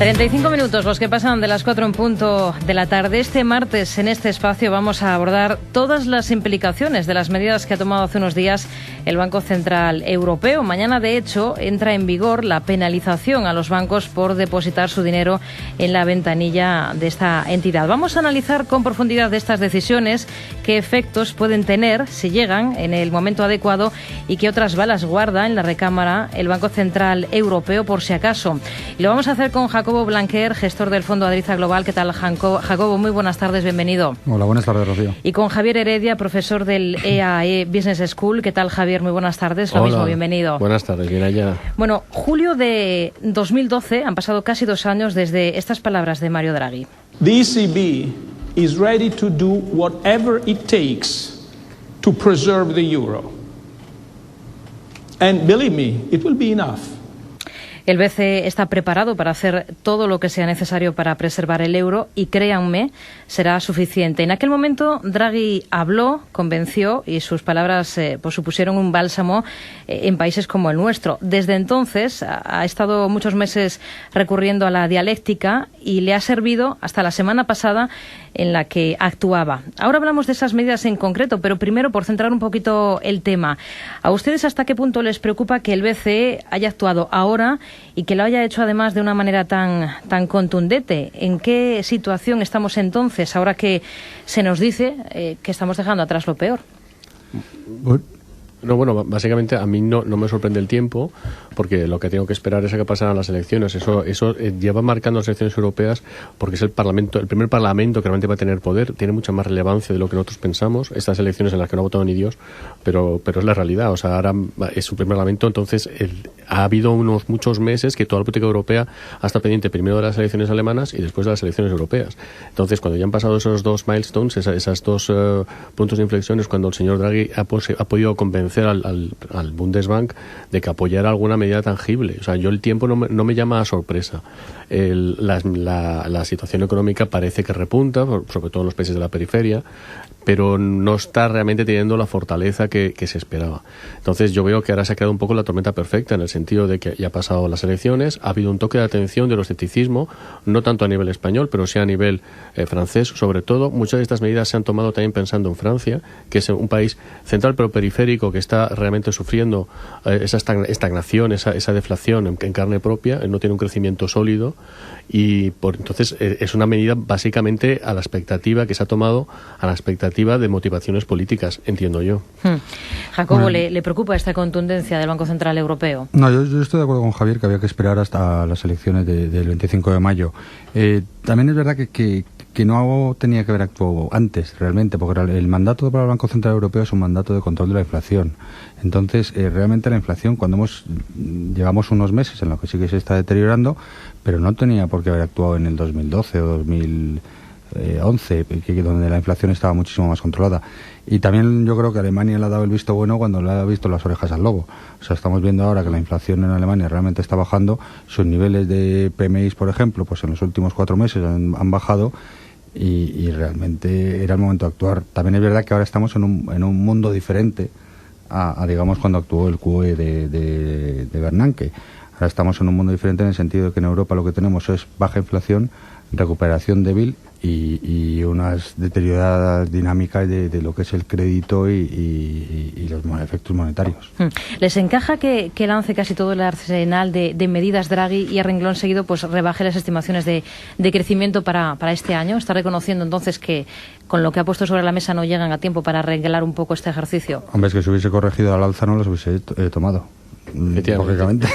...35 los que pasan de las 4 en punto de la tarde. Este martes en este espacio vamos a abordar todas las implicaciones de las medidas que ha tomado hace unos días el Banco Central Europeo. Mañana, de hecho, entra en vigor la penalización a los bancos por depositar su dinero en la ventanilla de esta entidad. Vamos a analizar con profundidad estas decisiones, qué efectos pueden tener si llegan en el momento adecuado y qué otras balas guarda en la recámara el Banco Central Europeo por si acaso. Y lo vamos a hacer con Jacobo Blanquer, gestor del Fondo Adriza Global. ¿Qué tal, Jacobo? Muy buenas tardes, bienvenido. Hola, buenas tardes, Rocío. Y con Javier Heredia, profesor del EAE Business School. ¿Qué tal, Javier? Muy buenas tardes. Lo mismo, bienvenido. Buenas tardes, bien allá. Bueno, julio de 2012, han pasado casi 2 años desde estas palabras de Mario Draghi. The ECB is ready to do whatever it takes to preserve the euro. And believe me, it will be enough. El BCE está preparado para hacer todo lo que sea necesario para preservar el euro y, créanme, será suficiente. En aquel momento Draghi habló, convenció y sus palabras pues supusieron un bálsamo en países como el nuestro. Desde entonces ha estado muchos meses recurriendo a la dialéctica y le ha servido hasta la semana pasada en la que actuaba. Ahora hablamos de esas medidas en concreto, pero primero, por centrar un poquito el tema, ¿a ustedes hasta qué punto les preocupa que el BCE haya actuado ahora y que lo haya hecho además de una manera tan contundente? ¿En qué situación estamos entonces, ahora que se nos dice que estamos dejando atrás lo peor? No, bueno, básicamente a mí no me sorprende el tiempo, porque lo que tengo que esperar es a que pasaran las elecciones. Eso lleva marcando las elecciones europeas porque es el primer parlamento que realmente va a tener poder. Tiene mucha más relevancia de lo que nosotros pensamos. Estas elecciones en las que no ha votado ni Dios, pero es la realidad. O sea, ahora es su primer parlamento, entonces ha habido muchos meses que toda la política europea ha estado pendiente primero de las elecciones alemanas y después de las elecciones europeas. Entonces, cuando ya han pasado esos 2 milestones, esas 2 puntos de inflexión, es cuando el señor Draghi ha podido convencer al Bundesbank de que apoyara alguna medida tangible. O sea, el tiempo no me llama a sorpresa. La situación económica parece que repunta, sobre todo en los países de la periferia, pero no está realmente teniendo la fortaleza que se esperaba. Entonces yo veo que ahora se ha creado un poco la tormenta perfecta, en el sentido de que ya ha pasado las elecciones, ha habido un toque de atención del escepticismo, no tanto a nivel español, pero sí a nivel francés, sobre todo. Muchas de estas medidas se han tomado también pensando en Francia, que es un país central pero periférico que está realmente sufriendo esa estagnación, esa deflación en carne propia, no tiene un crecimiento sólido, y entonces es una medida básicamente a la expectativa que se ha tomado, a la expectativa operativa de motivaciones políticas, entiendo yo. Jacobo, ¿le preocupa esta contundencia del Banco Central Europeo? No, yo estoy de acuerdo con Javier que había que esperar hasta las elecciones del 25 de mayo. También es verdad que no tenía que haber actuado antes, realmente, porque el mandato para el Banco Central Europeo es un mandato de control de la inflación. Entonces, realmente la inflación, llevamos unos meses en los que sí que se está deteriorando, pero no tenía por qué haber actuado en el 2012 o 2011, donde la inflación estaba muchísimo más controlada. Y también yo creo que Alemania le ha dado el visto bueno cuando le ha visto las orejas al lobo. O sea, estamos viendo ahora que la inflación en Alemania realmente está bajando. Sus niveles de PMI, por ejemplo, pues en los últimos 4 meses han bajado y realmente era el momento de actuar. También es verdad que ahora estamos en un mundo diferente a digamos, cuando actuó el QE de Bernanke. Ahora estamos en un mundo diferente en el sentido de que en Europa lo que tenemos es baja inflación, recuperación débil y unas deterioradas dinámicas de lo que es el crédito y los efectos monetarios. ¿Les encaja que lance casi todo el arsenal de medidas Draghi y a renglón seguido pues rebaje las estimaciones de crecimiento para este año? ¿Está reconociendo entonces que con lo que ha puesto sobre la mesa no llegan a tiempo para arreglar un poco este ejercicio? Hombre, es que si hubiese corregido al alza no los hubiese tomado. Lógicamente.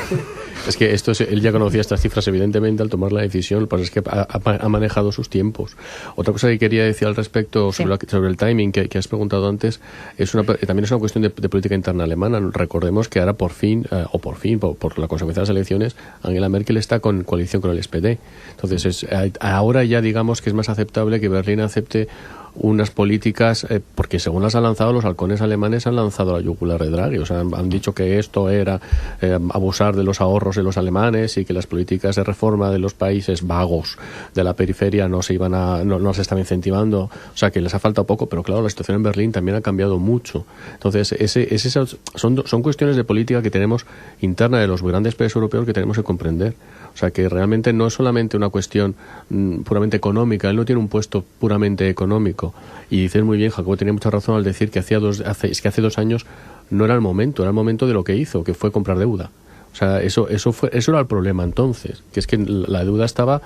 Es que él ya conocía estas cifras evidentemente al tomar la decisión, pues es que ha manejado sus tiempos. Otra cosa que quería decir al respecto sobre el timing que has preguntado antes, también es una cuestión de política interna alemana. Recordemos que ahora por la consecuencia de las elecciones, Angela Merkel está con coalición con el SPD. Entonces ahora ya digamos que es más aceptable que Berlín acepte unas políticas, porque según las han lanzado, los halcones alemanes han lanzado la yugular de Draghi. O sea, han dicho que esto era abusar de los ahorros de los alemanes y que las políticas de reforma de los países vagos de la periferia no se estaban incentivando. O sea, que les ha faltado poco, pero claro, la situación en Berlín también ha cambiado mucho. Entonces, son cuestiones de política que tenemos interna de los grandes países europeos que tenemos que comprender. O sea, que realmente no es solamente una cuestión puramente económica. Él no tiene un puesto puramente económico. Y dices muy bien, Jacobo tenía mucha razón al decir que hace 2 años no era el momento de lo que hizo, que fue comprar deuda. O sea, eso era el problema entonces, que es que la deuda estaba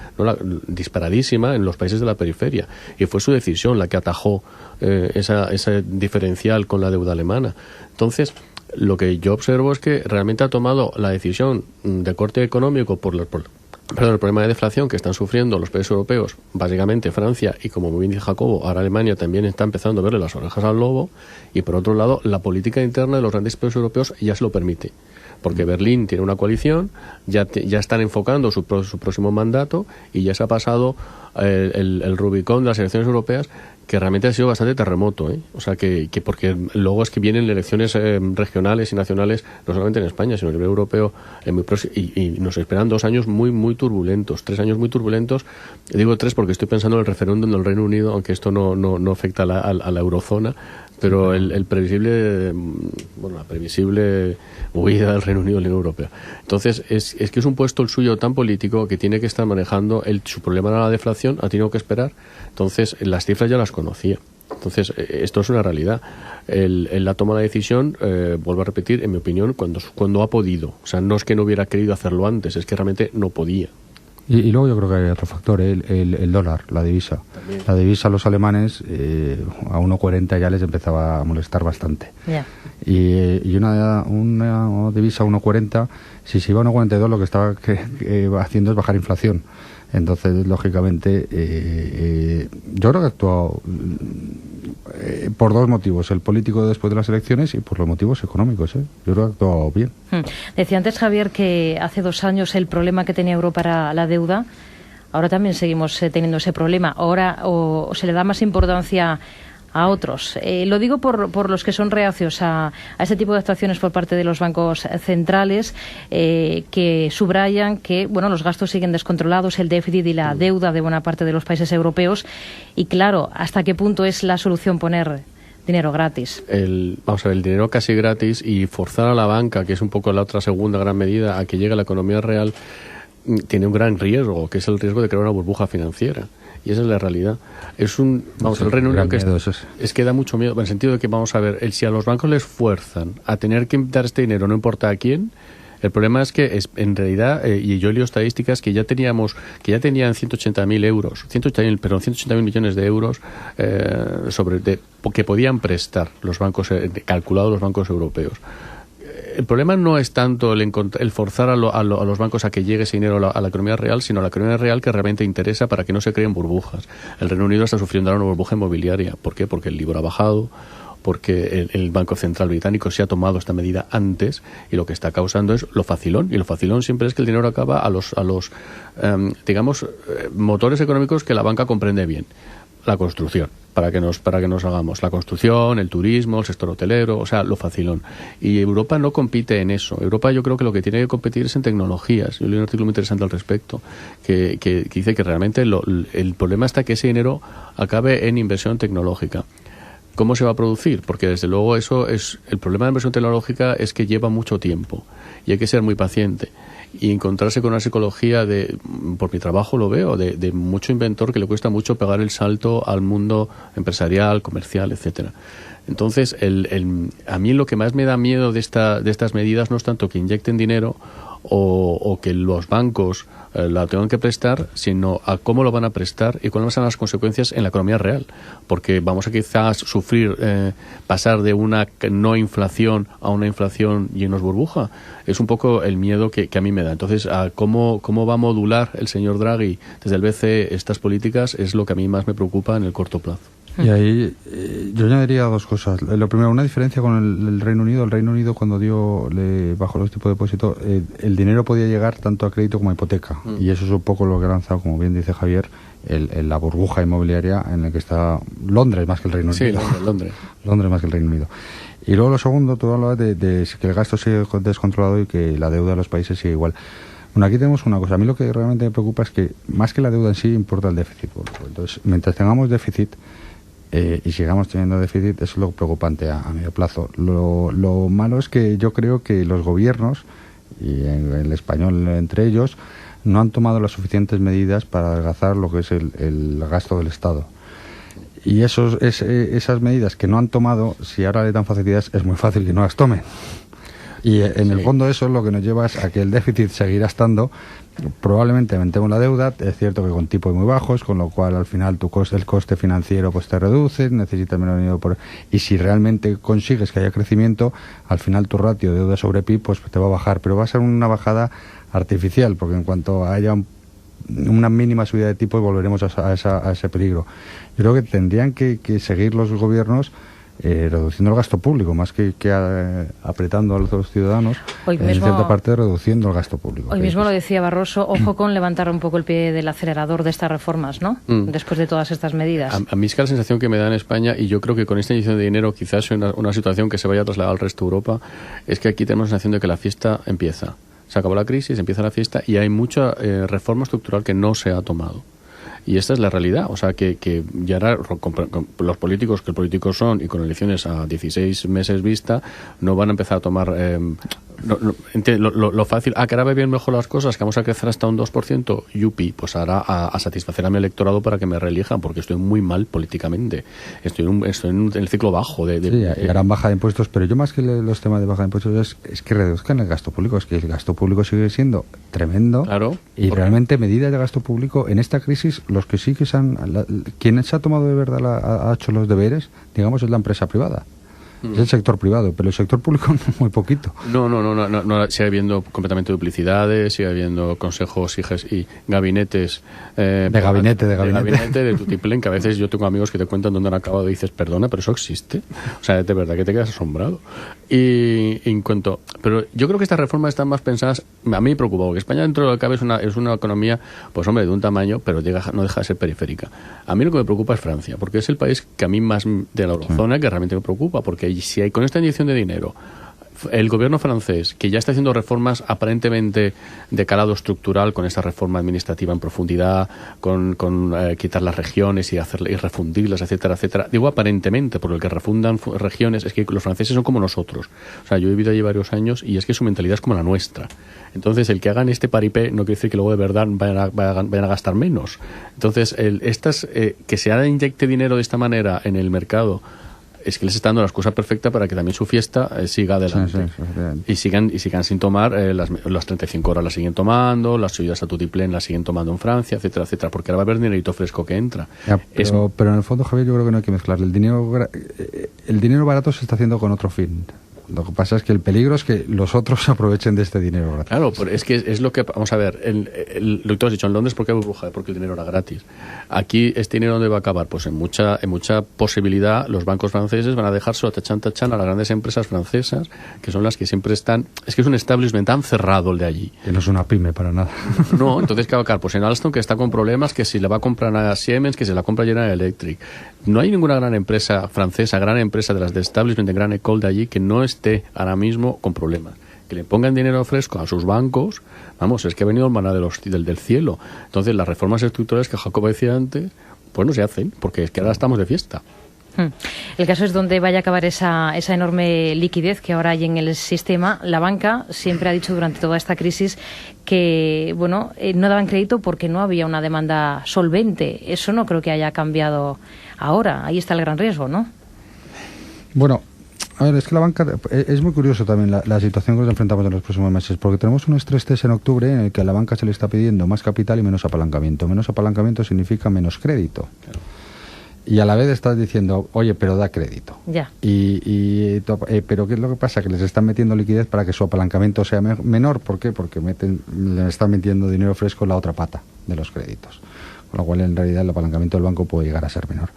disparadísima en los países de la periferia. Y fue su decisión la que atajó ese diferencial con la deuda alemana. Entonces, lo que yo observo es que realmente ha tomado la decisión de corte económico por el problema de deflación que están sufriendo los países europeos, básicamente Francia y, como muy bien dice Jacobo, ahora Alemania también está empezando a verle las orejas al lobo, y por otro lado la política interna de los grandes países europeos ya se lo permite, porque Berlín tiene una coalición, ya están enfocando su próximo mandato y ya se ha pasado el Rubicón de las elecciones europeas, que realmente ha sido bastante terremoto, ¿eh? O sea, que porque luego es que vienen elecciones regionales y nacionales, no solamente en España, sino a nivel europeo, y nos esperan 2 años muy, muy turbulentos, 3 años muy turbulentos. Digo 3 porque estoy pensando en el referéndum del Reino Unido, aunque esto no afecta a la eurozona, pero la previsible huida del Reino Unido de la Unión Europea. Entonces, es que es un puesto el suyo tan político que tiene que estar manejando. Su problema era la deflación, ha tenido que esperar. Entonces, las cifras ya las conocía. Entonces, esto es una realidad. Él ha tomado la decisión, vuelvo a repetir, en mi opinión, cuando ha podido. O sea, no es que no hubiera querido hacerlo antes, es que realmente no podía. Y luego yo creo que hay otro factor, el dólar, la divisa. También. La divisa a los alemanes a 1,40 ya les empezaba a molestar bastante. Yeah. Y una divisa a 1,40, si se iba a 1,42 lo que estaba haciendo es bajar inflación. Entonces, lógicamente, yo creo que ha actuado por 2 motivos, el político después de las elecciones y por los motivos económicos. Yo creo que ha actuado bien. Decía antes, Javier, que hace 2 años el problema que tenía Europa era la deuda. Ahora también seguimos teniendo ese problema. Ahora o se le da más importancia a otros. Lo digo por los que son reacios a este tipo de actuaciones por parte de los bancos centrales, que subrayan que los gastos siguen descontrolados, el déficit y la deuda de buena parte de los países europeos. Y claro, ¿hasta qué punto es la solución poner dinero gratis? El dinero casi gratis y forzar a la banca, que es un poco la otra segunda gran medida, a que llegue a la economía real, tiene un gran riesgo, que es el riesgo de crear una burbuja financiera. Y esa es la realidad. El Reino Unido es que da mucho miedo, en el sentido de que, si a los bancos les fuerzan a tener que dar este dinero, no importa a quién, El problema es que en realidad, y yo leo estadísticas que ya tenían 180.000 millones de euros que podían prestar los bancos, calculados los bancos europeos. El problema no es tanto el forzar a los bancos a que llegue ese dinero a la economía real, sino a la economía real que realmente interesa para que no se creen burbujas. El Reino Unido está sufriendo ahora una burbuja inmobiliaria. ¿Por qué? Porque el LIBOR ha bajado, porque el Banco Central Británico se ha tomado esta medida antes, y lo que está causando es lo facilón, y lo facilón siempre es que el dinero acaba a los motores económicos que la banca comprende bien. La construcción, para que nos hagamos, la construcción, el turismo, el sector hotelero, o sea, lo facilón. Y Europa no compite en eso. Europa, yo creo que lo que tiene que competir es en tecnologías. Yo leí un artículo muy interesante al respecto que dice que realmente el problema está que ese dinero acabe en inversión tecnológica. ¿Cómo se va a producir? Porque desde luego eso es el problema de la inversión tecnológica, es que lleva mucho tiempo y hay que ser muy paciente y encontrarse con una psicología por mi trabajo lo veo, de mucho inventor que le cuesta mucho pegar el salto al mundo empresarial, comercial, etcétera. Entonces, a mí lo que más me da miedo de estas medidas no es tanto que inyecten dinero o que los bancos la tengan que prestar, sino a cómo lo van a prestar y cuáles son las consecuencias en la economía real, porque vamos a quizás sufrir pasar de una no inflación a una inflación llenos burbuja. Es un poco el miedo que a mí me da. Entonces, cómo va a modular el señor Draghi desde el BCE estas políticas es lo que a mí más me preocupa en el corto plazo. Y ahí yo añadiría dos cosas. Lo primero, una diferencia con el Reino Unido. El Reino Unido, cuando bajó los tipos de depósito, el dinero podía llegar tanto a crédito como a hipoteca. Y eso es un poco lo que ha lanzado, como bien dice Javier, la burbuja inmobiliaria en la que está Londres más que el Reino Unido. Sí, Londres. Londres más que el Reino Unido. Y luego lo segundo, tú hablabas de que el gasto sigue descontrolado y que la deuda de los países sigue igual. Bueno, aquí tenemos una cosa. A mí lo que realmente me preocupa es que más que la deuda en sí importa el déficit. Entonces, mientras tengamos déficit y sigamos teniendo déficit, eso es lo preocupante a medio plazo. Lo malo es que yo creo que los gobiernos, y el español entre ellos, no han tomado las suficientes medidas para adelgazar lo que es el gasto del Estado. Y esas medidas que no han tomado, si ahora le dan facilidades, es muy fácil que no las tomen. Y en el fondo eso es lo que nos lleva a que el déficit seguirá estando. Probablemente aumentemos la deuda, es cierto que con tipos muy bajos, con lo cual al final el coste financiero pues te reduce, necesitas menos dinero y si realmente consigues que haya crecimiento, al final tu ratio de deuda sobre PIB pues te va a bajar, pero va a ser una bajada artificial, porque en cuanto haya una mínima subida de tipos volveremos a ese peligro. Yo creo que tendrían que seguir los gobiernos reduciendo el gasto público, más que apretando a los ciudadanos, en cierta parte reduciendo el gasto público. Hoy mismo lo decía Barroso, ojo con levantar un poco el pie del acelerador de estas reformas, ¿no? Después de todas estas medidas. A mí es que la sensación que me da en España, y yo creo que con esta inyección de dinero quizás es una situación que se vaya a trasladar al resto de Europa, es que aquí tenemos la sensación de que la fiesta empieza. Se acabó la crisis, empieza la fiesta y hay mucha reforma estructural que no se ha tomado. Y esta es la realidad, o sea que ya ahora con los políticos, que políticos son, y con elecciones a 16 meses vista, no van a empezar a tomar lo fácil, que ahora ve bien mejor las cosas, que vamos a crecer hasta un 2%, yupi, pues ahora a satisfacer a mi electorado para que me reelijan, porque estoy muy mal políticamente, estoy en el ciclo bajo y harán baja de impuestos, pero yo más que los temas de baja de impuestos es que reduzcan el gasto público, es que el gasto público sigue siendo tremendo, claro, y realmente medidas de gasto público en esta crisis, los que sí que quien se ha tomado de verdad ha hecho los deberes, digamos, es la empresa privada. Es el sector privado, pero el sector público muy poquito. No, sigue habiendo completamente duplicidades, sigue habiendo consejos y gabinetes. De gabinete. De tutiplén, que a veces yo tengo amigos que te cuentan dónde han acabado y dices, perdona, pero eso existe. O sea, de verdad que te quedas asombrado. Pero yo creo que estas reformas están más pensadas, a mí me preocupa, porque España dentro de lo que cabe es una economía, pues hombre, de un tamaño, pero no deja de ser periférica. A mí lo que me preocupa es Francia, porque es el país que a mí más de la eurozona que realmente me preocupa, porque si hay con esta inyección de dinero el gobierno francés, que ya está haciendo reformas aparentemente de calado estructural, con esta reforma administrativa en profundidad, con quitar las regiones y refundirlas, etcétera, etcétera. Digo aparentemente, porque el que refundan regiones es que los franceses son como nosotros. O sea, yo he vivido allí varios años y es que su mentalidad es como la nuestra. Entonces, el que hagan este paripé no quiere decir que luego de verdad vayan a gastar menos. Entonces, que se inyecte dinero de esta manera en el mercado es que les está dando la excusa perfecta para que también su fiesta siga adelante. Y sigan sin tomar las 35 horas las siguen tomando, las subidas a tutiplén las siguen tomando en Francia, etcétera, etcétera, porque ahora va a haber dinerito fresco que entra. Pero en el fondo, Javier, yo creo que no hay que mezclar. El dinero barato se está haciendo con otro fin. Lo que pasa es que el peligro es que los otros se aprovechen de este dinero gratis. Claro, pero es que es lo que... Vamos a ver, lo que tú has dicho, en Londres, ¿por qué burbuja? Porque el dinero era gratis. Aquí, ¿este dinero dónde va a acabar? Pues en mucha posibilidad los bancos franceses van a dejárselo tachan a las grandes empresas francesas, que son las que siempre están... Es que es un establishment tan cerrado el de allí. Que no es una pyme para nada. No, entonces, ¿qué va a acabar? Pues en Alstom, que está con problemas, que si le va a comprar a Siemens, que se la compra General Electric. No hay ninguna gran empresa francesa, gran empresa de las de establishment, de gran école de allí, que no esté ahora mismo con problemas. Que le pongan dinero fresco a sus bancos, vamos, es que ha venido el maná del cielo. Entonces, las reformas estructurales que Jacobo decía antes, pues no se hacen, porque es que ahora estamos de fiesta. El caso es donde vaya a acabar esa enorme liquidez que ahora hay en el sistema. La banca siempre ha dicho durante toda esta crisis que no daban crédito porque no había una demanda solvente. Eso no creo que haya cambiado ahora. Ahí está el gran riesgo, ¿no? Bueno, a ver, es que la banca... Es muy curioso también la situación que nos enfrentamos en los próximos meses, porque tenemos un estrés test en octubre en el que a la banca se le está pidiendo más capital y menos apalancamiento. Menos apalancamiento significa menos crédito. Claro. Y a la vez estás diciendo, oye, pero da crédito. Ya. Pero ¿qué es lo que pasa? Que les están metiendo liquidez para que su apalancamiento sea menor. ¿Por qué? Porque le están metiendo dinero fresco en la otra pata de los créditos. Con lo cual, en realidad, el apalancamiento del banco puede llegar a ser menor.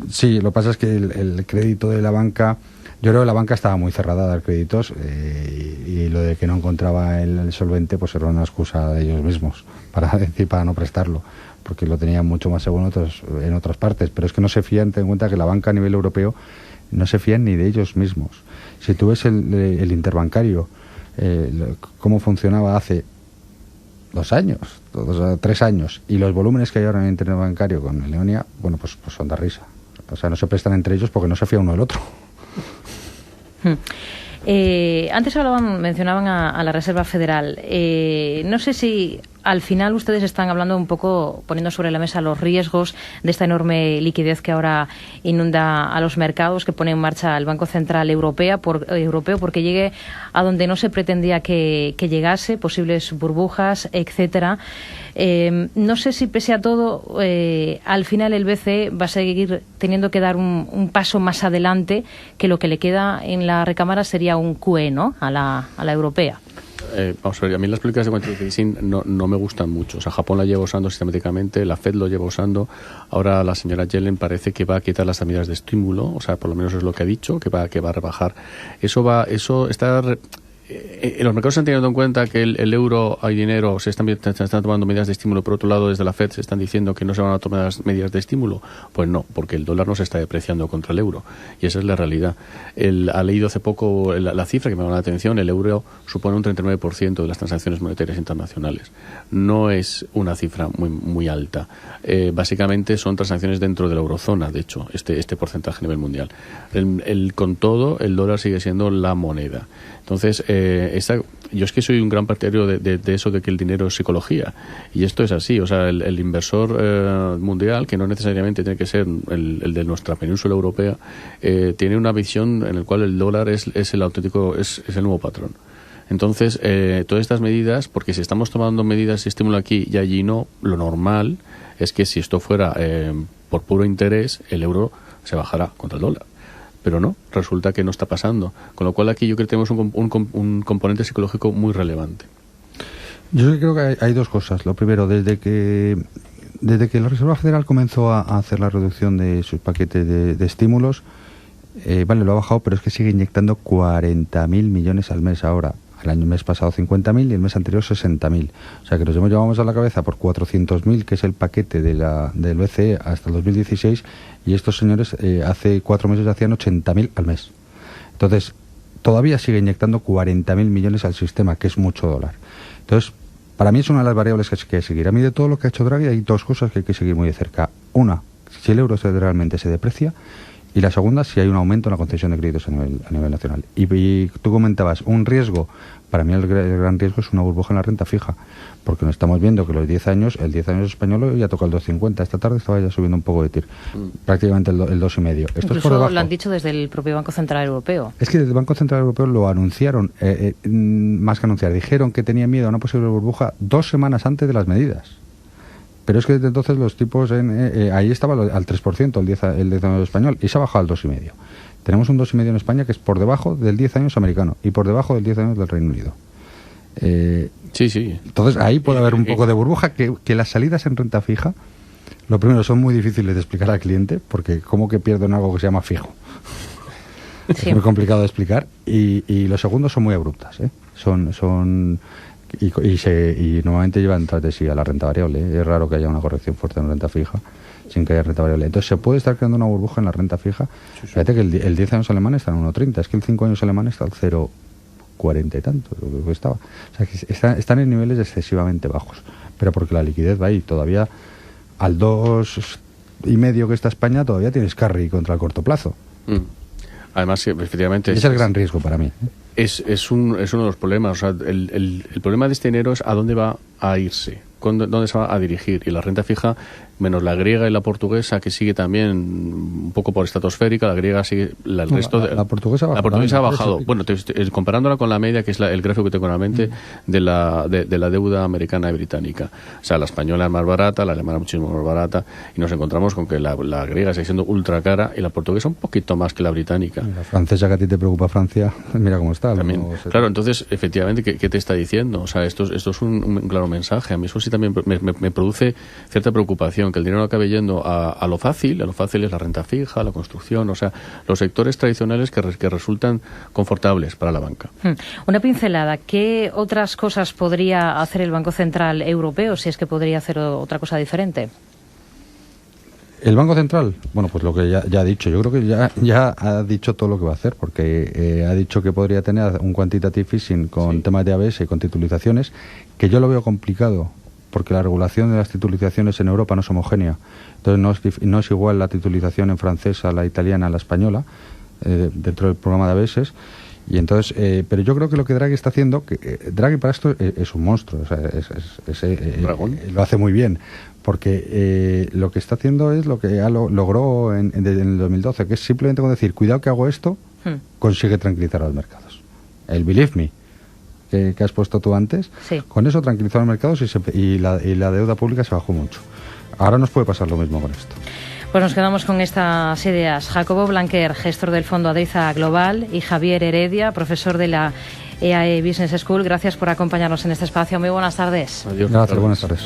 Sí, lo que pasa es que el crédito de la banca... Yo creo que la banca estaba muy cerrada a dar créditos y lo de que no encontraba el solvente pues era una excusa de ellos mismos para no prestarlo, porque lo tenían mucho más seguro en otras partes, pero es que no se fían. Ten en cuenta que la banca a nivel europeo no se fían ni de ellos mismos. Si tú ves el interbancario, cómo funcionaba hace 2 años, 3 años, y los volúmenes que hay ahora en el interbancario con el Leonia, bueno, pues son de risa. O sea, no se prestan entre ellos porque no se fía uno del otro. Antes mencionaban a la Reserva Federal. No sé si al final ustedes están hablando un poco, poniendo sobre la mesa los riesgos de esta enorme liquidez que ahora inunda a los mercados, que pone en marcha el Banco Central Europeo porque llegue a donde no se pretendía que llegase, posibles burbujas, etcétera. No sé si pese a todo, al final el BCE va a seguir teniendo que dar un paso más adelante, que lo que le queda en la recámara sería un QE, ¿no?, a la europea. Vamos a ver, a mí las políticas de quantitative easing no me gustan mucho. O sea, Japón la lleva usando sistemáticamente, la Fed lo lleva usando. Ahora la señora Yellen parece que va a quitar las medidas de estímulo, o sea, por lo menos es lo que ha dicho, que va a rebajar. Eso está... los mercados están teniendo en cuenta que el euro, hay dinero, se están tomando medidas de estímulo. Por otro lado, desde la FED se están diciendo que no se van a tomar las medidas de estímulo. Pues no, porque el dólar no se está depreciando contra el euro. Y esa es la realidad. Ha leído hace poco la cifra que me llama la atención. El euro supone un 39% de las transacciones monetarias internacionales. No es una cifra muy alta. Básicamente son transacciones dentro de la eurozona, de hecho, este porcentaje a nivel mundial. Con todo, el dólar sigue siendo la moneda. Entonces, yo es que soy un gran partidario de eso de que el dinero es psicología, y esto es así. O sea, el inversor mundial, que no necesariamente tiene que ser el de nuestra península europea, tiene una visión en la cual el dólar es el auténtico, es el nuevo patrón. Entonces, todas estas medidas, porque si estamos tomando medidas de estímulo aquí y allí no, lo normal es que si esto fuera por puro interés, el euro se bajará contra el dólar. Pero no, resulta que no está pasando. Con lo cual aquí yo creo que tenemos un componente psicológico muy relevante. Yo creo que hay 2 cosas. Lo primero, desde que la Reserva Federal comenzó a hacer la reducción de sus paquetes de estímulos, lo ha bajado, pero es que sigue inyectando 40.000 millones al mes ahora. El mes pasado 50.000 y el mes anterior 60.000. O sea que nos hemos llevado a la cabeza por 400.000, que es el paquete del BCE hasta el 2016, y estos señores hace 4 meses hacían 80.000 al mes. Entonces, todavía sigue inyectando 40.000 millones al sistema, que es mucho dólar. Entonces, para mí es una de las variables que hay que seguir. A mí, de todo lo que ha hecho Draghi, hay 2 cosas que hay que seguir muy de cerca. Una, si el euro realmente se deprecia, Y la segunda, si hay un aumento en la concesión de créditos a nivel nacional. Y tú comentabas, un riesgo, para mí el gran riesgo es una burbuja en la renta fija, porque nos estamos viendo que el 10 años español ya toca el 2,50. Esta tarde estaba ya subiendo un poco de TIR, prácticamente el 2,5. Esto incluso es por debajo. lo han dicho desde el propio Banco Central Europeo. Es que desde el Banco Central Europeo lo anunciaron, más que anunciar, dijeron que tenían miedo a una posible burbuja 2 semanas antes de las medidas. Pero es que desde entonces los tipos ahí estaba al 3%, el 10 años español, y se ha bajado al 2,5. Tenemos un 2,5 en España que es por debajo del 10 años americano y por debajo del 10 años del Reino Unido. Sí. Entonces ahí puede haber un poco de burbuja, que las salidas en renta fija, lo primero, son muy difíciles de explicar al cliente, porque ¿cómo que pierden algo que se llama fijo? Sí. Es muy complicado de explicar. Y los segundos son muy abruptas, y normalmente llevan tras de sí a la renta variable. Es raro que haya una corrección fuerte en renta fija sin que haya renta variable. Entonces se puede estar creando una burbuja en la renta fija. Sí. Fíjate que el 10 años alemán está en 1,30, es que el 5 años alemán está al 0,40 y tanto, lo que estaba. O sea, que están en niveles excesivamente bajos, pero porque la liquidez va ahí. Todavía al 2,5 que está España todavía tienes carry contra el corto plazo. Además, efectivamente... Es el gran riesgo para mí. Es uno de los problemas. O sea, el problema de este dinero es a dónde va a irse, dónde se va a dirigir. Y la renta fija, menos la griega y la portuguesa, que sigue también un poco por estratosférica, la griega sigue... La portuguesa ha bajado. Bueno, comparándola con la media, que es el gráfico que tengo en la mente, de la deuda americana y británica. O sea, la española es más barata, la alemana muchísimo más barata, y nos encontramos con que la griega sigue siendo ultra cara y la portuguesa un poquito más que la británica. La francesa, que a ti te preocupa Francia, mira cómo está. También, claro, entonces, efectivamente, ¿qué te está diciendo? O sea, esto es un claro mensaje. A mí eso sí también me produce cierta preocupación, que el dinero acabe yendo a lo fácil. A lo fácil es la renta fija, la construcción, o sea, los sectores tradicionales que resultan confortables para la banca. Una pincelada, ¿qué otras cosas podría hacer el Banco Central Europeo, si es que podría hacer otra cosa diferente? El Banco Central, bueno, pues lo que ya ha dicho, yo creo que ya ha dicho todo lo que va a hacer, porque ha dicho que podría tener un quantitative easing con temas de ABS y con titulizaciones, que yo lo veo complicado, porque la regulación de las titulizaciones en Europa no es homogénea. Entonces no es igual la titulización en francesa, la italiana, la española, dentro del programa de ABS. Y entonces, pero yo creo que lo que Draghi está haciendo, Draghi para esto es un monstruo, o sea, lo hace muy bien, porque lo que está haciendo es lo que ya logró en el 2012, que es simplemente con decir, cuidado que hago esto, consigue tranquilizar a los mercados. El believe me, que has puesto tú antes, con eso tranquilizó a los mercados y la deuda pública se bajó mucho. Ahora nos puede pasar lo mismo con esto. Pues nos quedamos con estas ideas. Jacobo Blanquer, gestor del fondo Adeiza Global, y Javier Heredia, profesor de la EAE Business School. Gracias por acompañarnos en este espacio. Muy buenas tardes. Adiós. Gracias, buenas tardes.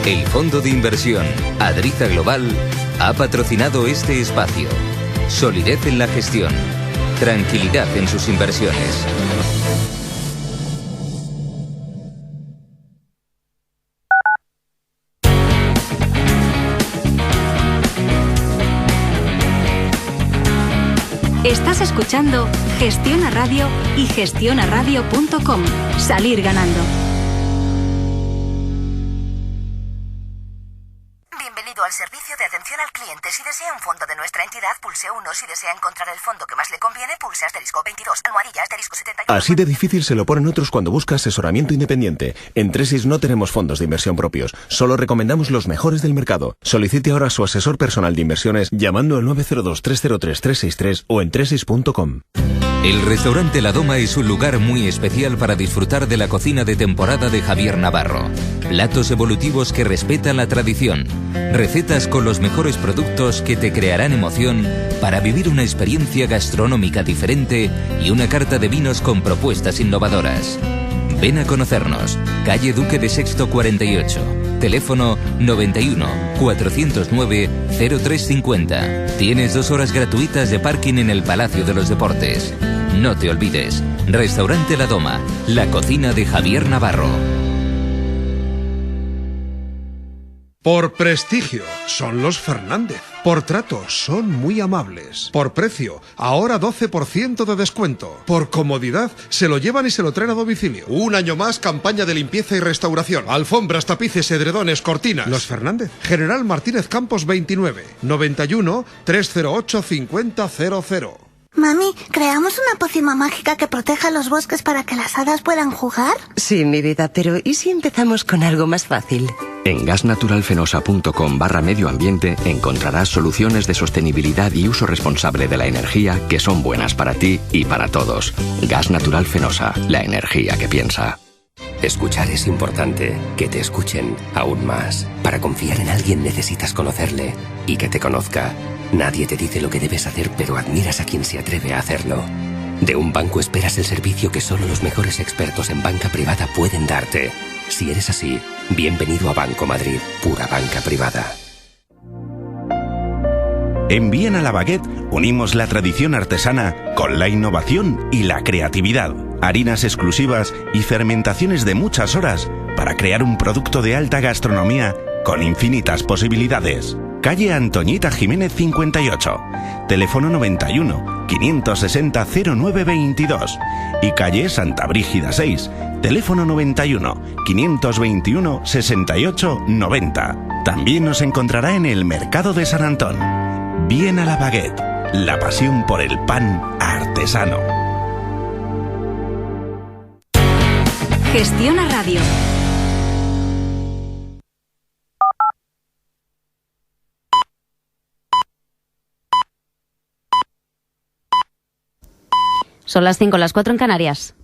El fondo de inversión Adeiza Global ha patrocinado este espacio. Solidez en la gestión. Tranquilidad en sus inversiones. Estás escuchando Gestiona Radio y gestionaradio.com. Salir ganando. Bienvenido al servicio de atención al cliente. Si desea un fondo de nuestra entidad, pulse 1. Si desea encontrar el fondo que más le conviene, pulse *22, *71. Así de difícil se lo ponen otros cuando busca asesoramiento independiente. En Tresis no tenemos fondos de inversión propios. Solo recomendamos los mejores del mercado. Solicite ahora a su asesor personal de inversiones llamando al 902-303-363 o en tresis.com. El restaurante La Doma es un lugar muy especial para disfrutar de la cocina de temporada de Javier Navarro. Platos evolutivos que respetan la tradición. Recetas con los mejores productos que te crearán emoción para vivir una experiencia gastronómica diferente y una carta de vinos con propuestas innovadoras. Ven a conocernos. Calle Duque de Sexto 48. Teléfono 91 409 0350. Tienes 2 horas gratuitas de parking en el Palacio de los Deportes. No te olvides. Restaurante La Doma, la cocina de Javier Navarro. Por prestigio, son los Fernández. Por trato, son muy amables. Por precio, ahora 12% de descuento. Por comodidad, se lo llevan y se lo traen a domicilio. Un año más, campaña de limpieza y restauración. Alfombras, tapices, edredones, cortinas. Los Fernández. General Martínez Campos 29. 91 308 5000. Mami, ¿creamos una pócima mágica que proteja los bosques para que las hadas puedan jugar? Sí, mi vida, pero ¿y si empezamos con algo más fácil? En gasnaturalfenosa.com/medio ambiente encontrarás soluciones de sostenibilidad y uso responsable de la energía que son buenas para ti y para todos. Gas Natural Fenosa, la energía que piensa. Escuchar es importante, que te escuchen aún más. Para confiar en alguien necesitas conocerle y que te conozca. Nadie te dice lo que debes hacer, pero admiras a quien se atreve a hacerlo. De un banco esperas el servicio que solo los mejores expertos en banca privada pueden darte. Si eres así, bienvenido a Banco Madrid, pura banca privada. En Viena la Baguette unimos la tradición artesana con la innovación y la creatividad. Harinas exclusivas y fermentaciones de muchas horas para crear un producto de alta gastronomía con infinitas posibilidades. Calle Antoñita Jiménez 58, teléfono 91 560 0922 y calle Santa Brígida 6, teléfono 91 521 68 90. También nos encontrará en el Mercado de San Antón. Viena la Baguette, la pasión por el pan artesano. Gestiona Radio. Son las 5, las 4 en Canarias.